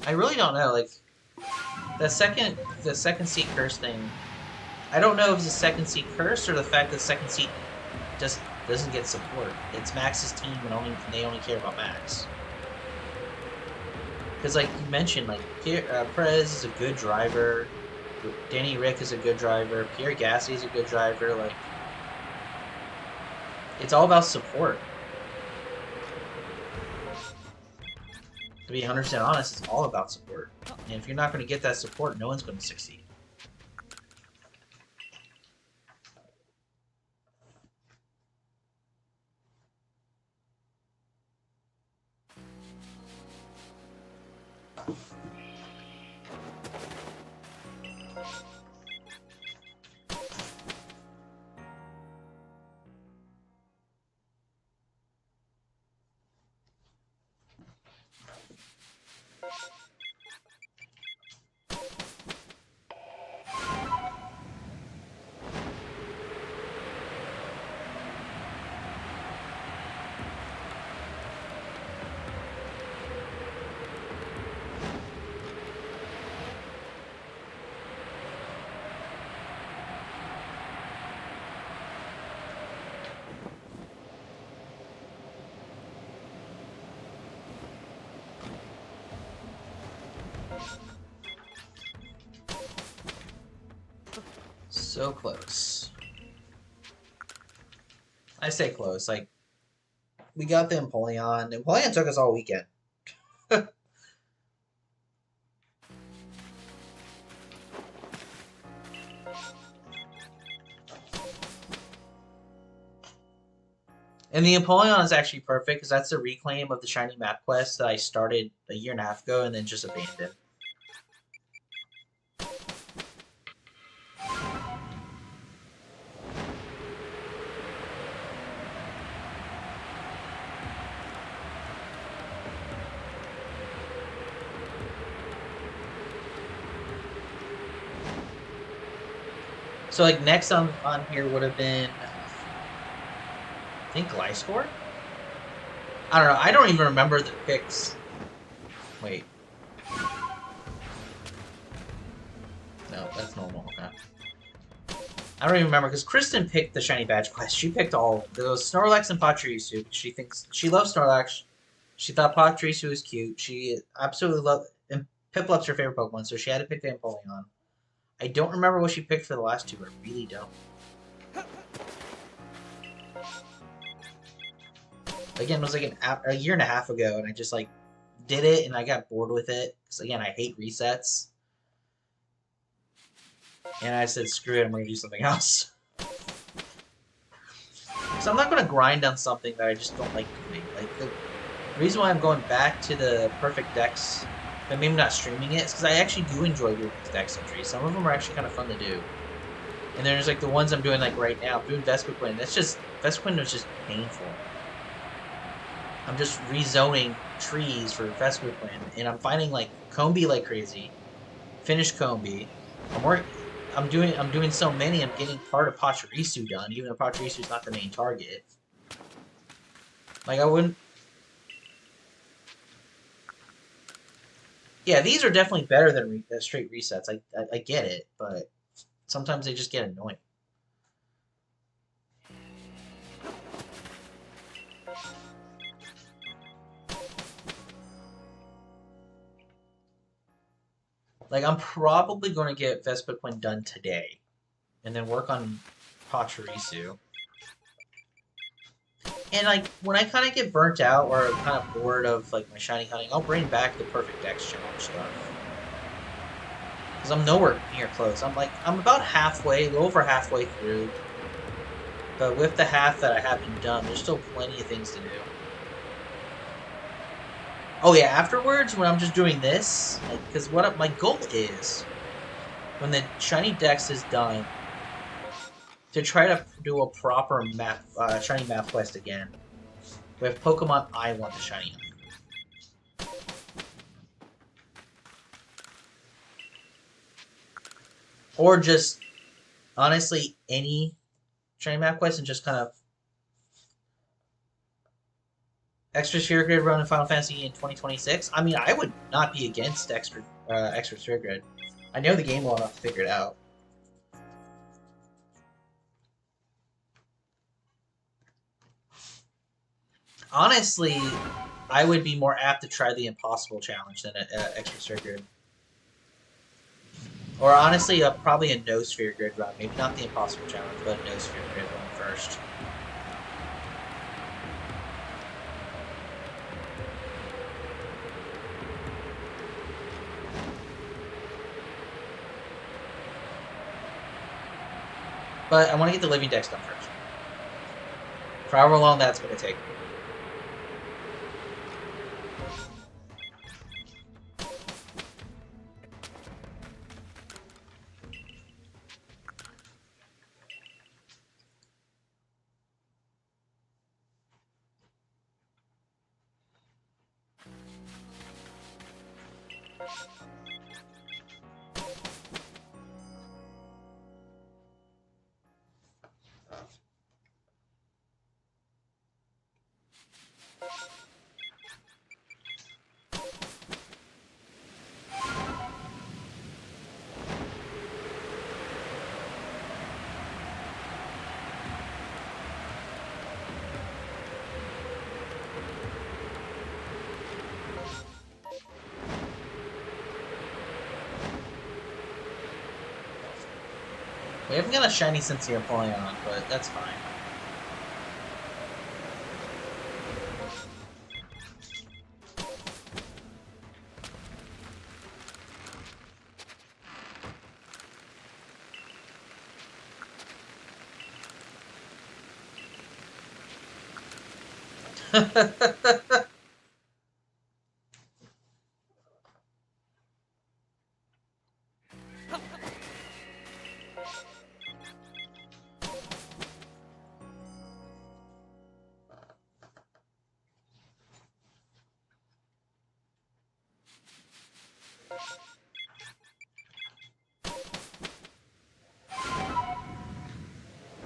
Speaker 1: I really don't know. Like the second seat curse thing. I don't know if it's the second seat curse or the fact that the second seat just doesn't get support. It's Max's team and they only care about Max. Because like you mentioned, like Perez is a good driver, Danny Rick is a good driver, Pierre Gasly is a good driver. Like it's all about support. To be 100% honest, it's all about support. And if you're not going to get that support, no one's going to succeed. So close. I say close. Like, we got the Empoleon. Empoleon took us all weekend. And the Empoleon is actually perfect because that's the reclaim of the shiny map quest that I started a year and a half ago and then just abandoned. So like next on here would have been, I think, Gliscor? I don't know. I don't even remember the picks. Wait. No, that's normal. Okay. I don't even remember because Kristen picked the shiny badge quest. She picked all those Snorlax and Pachirisu. She thinks she loves Snorlax. She thought Pachirisu was cute. She absolutely loved, and Piplup's her favorite Pokemon, so she had to pick the Empoleon. I don't remember what she picked for the last two. I really don't. Again, it was like a year and a half ago, and I just like did it, and I got bored with it. Because again, I hate resets. And I said, screw it, I'm going to do something else. So I'm not going to grind on something that I just don't like doing. Like, the reason why I'm going back to the perfect decks, but maybe not streaming it, is because I actually do enjoy doing these deck entries. Some of them are actually kind of fun to do. And there's like the ones I'm doing like right now. I'm doing Vespiquen. That's just, Vespiquen was just painful. I'm just rezoning trees for Vespiquen. And I'm finding like Combi like crazy. Finish Combi. I'm doing so many. I'm getting part of Pachirisu done, even though Pachirisu's not the main target. Like I wouldn't. Yeah, these are definitely better than straight resets. I get it, but sometimes they just get annoying. Like I'm probably going to get Vespiquen done today, and then work on Pachirisu. And like when I kind of get burnt out or I'm kind of bored of like my shiny hunting, I'll bring back the Perfect Dex challenge stuff. Because I'm nowhere near close. I'm about halfway, a little over halfway through. But with the half that I haven't done, there's still plenty of things to do. Oh yeah, afterwards when I'm just doing this, because like, what my goal is, when the shiny Dex is done, to try to do a proper map, shiny map quest again, with Pokemon I want the shiny on. Or just, honestly, any shiny map quest and just kind of extra sphere grid run in Final Fantasy in 2026. I mean, I would not be against extra sphere grid. I know the game well enough to figure it out. Honestly, I would be more apt to try the impossible challenge than an extra sphere grid. Or honestly, probably a no sphere grid run. Maybe not the impossible challenge, but a no sphere grid run first. But I want to get the living dex done first. For however long that's going to take. We haven't got a shiny since the Empoleon, but that's fine.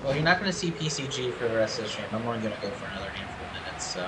Speaker 1: Well, you're not going to see PCG for the rest of the stream. I'm only going to go for another handful of minutes, so...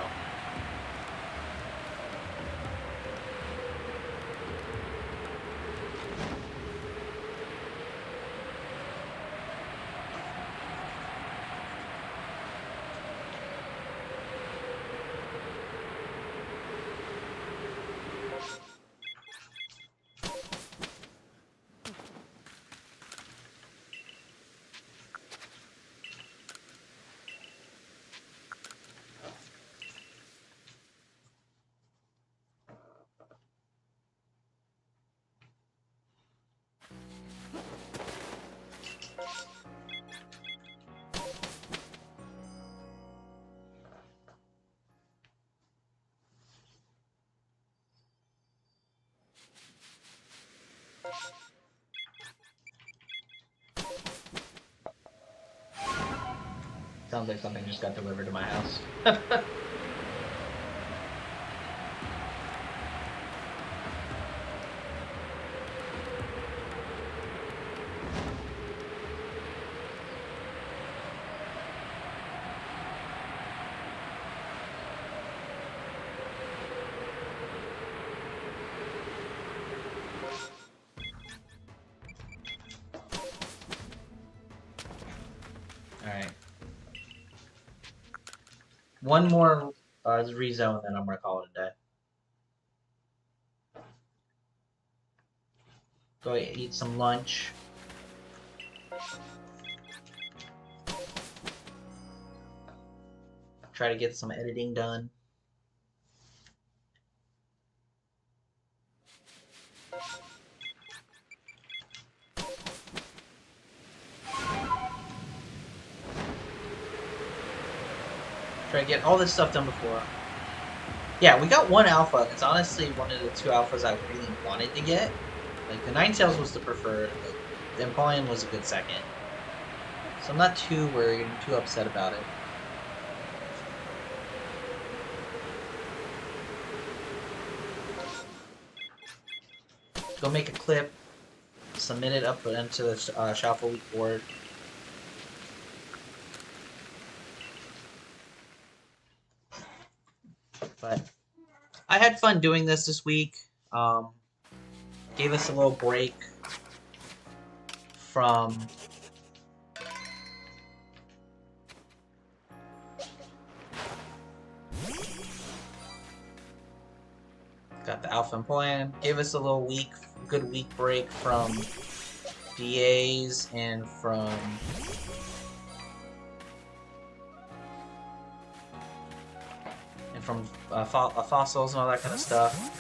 Speaker 1: Sounds like something just got delivered to my house. Alright. One more rezone, then I'm gonna call it a day. Go eat some lunch. Try to get some editing done. Try to get all this stuff done before. Yeah, we got one alpha. It's honestly one of the two alphas I really wanted to get. Like, the Ninetales was the preferred, but the Empoleon was a good second. So I'm not too worried, I'm too upset about it. Go make a clip, submit it up into the Shuffle Week board. But I had fun doing this week. Gave us a little break from got the Alpha Empoleon. Gave us a little good week break from DAs and from fossils and all that kind of stuff.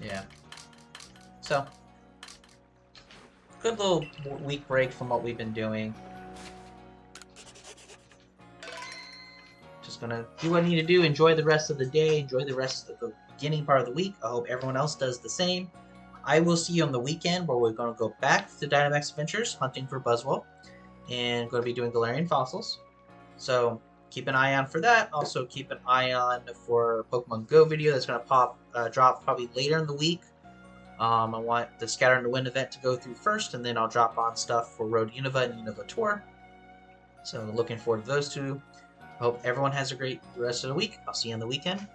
Speaker 1: Yeah. So, good little week break from what we've been doing. Just gonna do what I need to do, enjoy the rest of the day, enjoy the rest of the beginning part of the week. I hope everyone else does the same. I will see you on the weekend where we're going to go back to Dynamax Adventures, hunting for Buzzwole, and going to be doing Galarian fossils. So keep an eye on for that. Also keep an eye on for Pokemon Go video that's going to drop probably later in the week. I want the Scatter and the Wind event to go through first, and then I'll drop on stuff for Road Unova and Unova Tour. So looking forward to those two. Hope everyone has a great rest of the week. I'll see you on the weekend.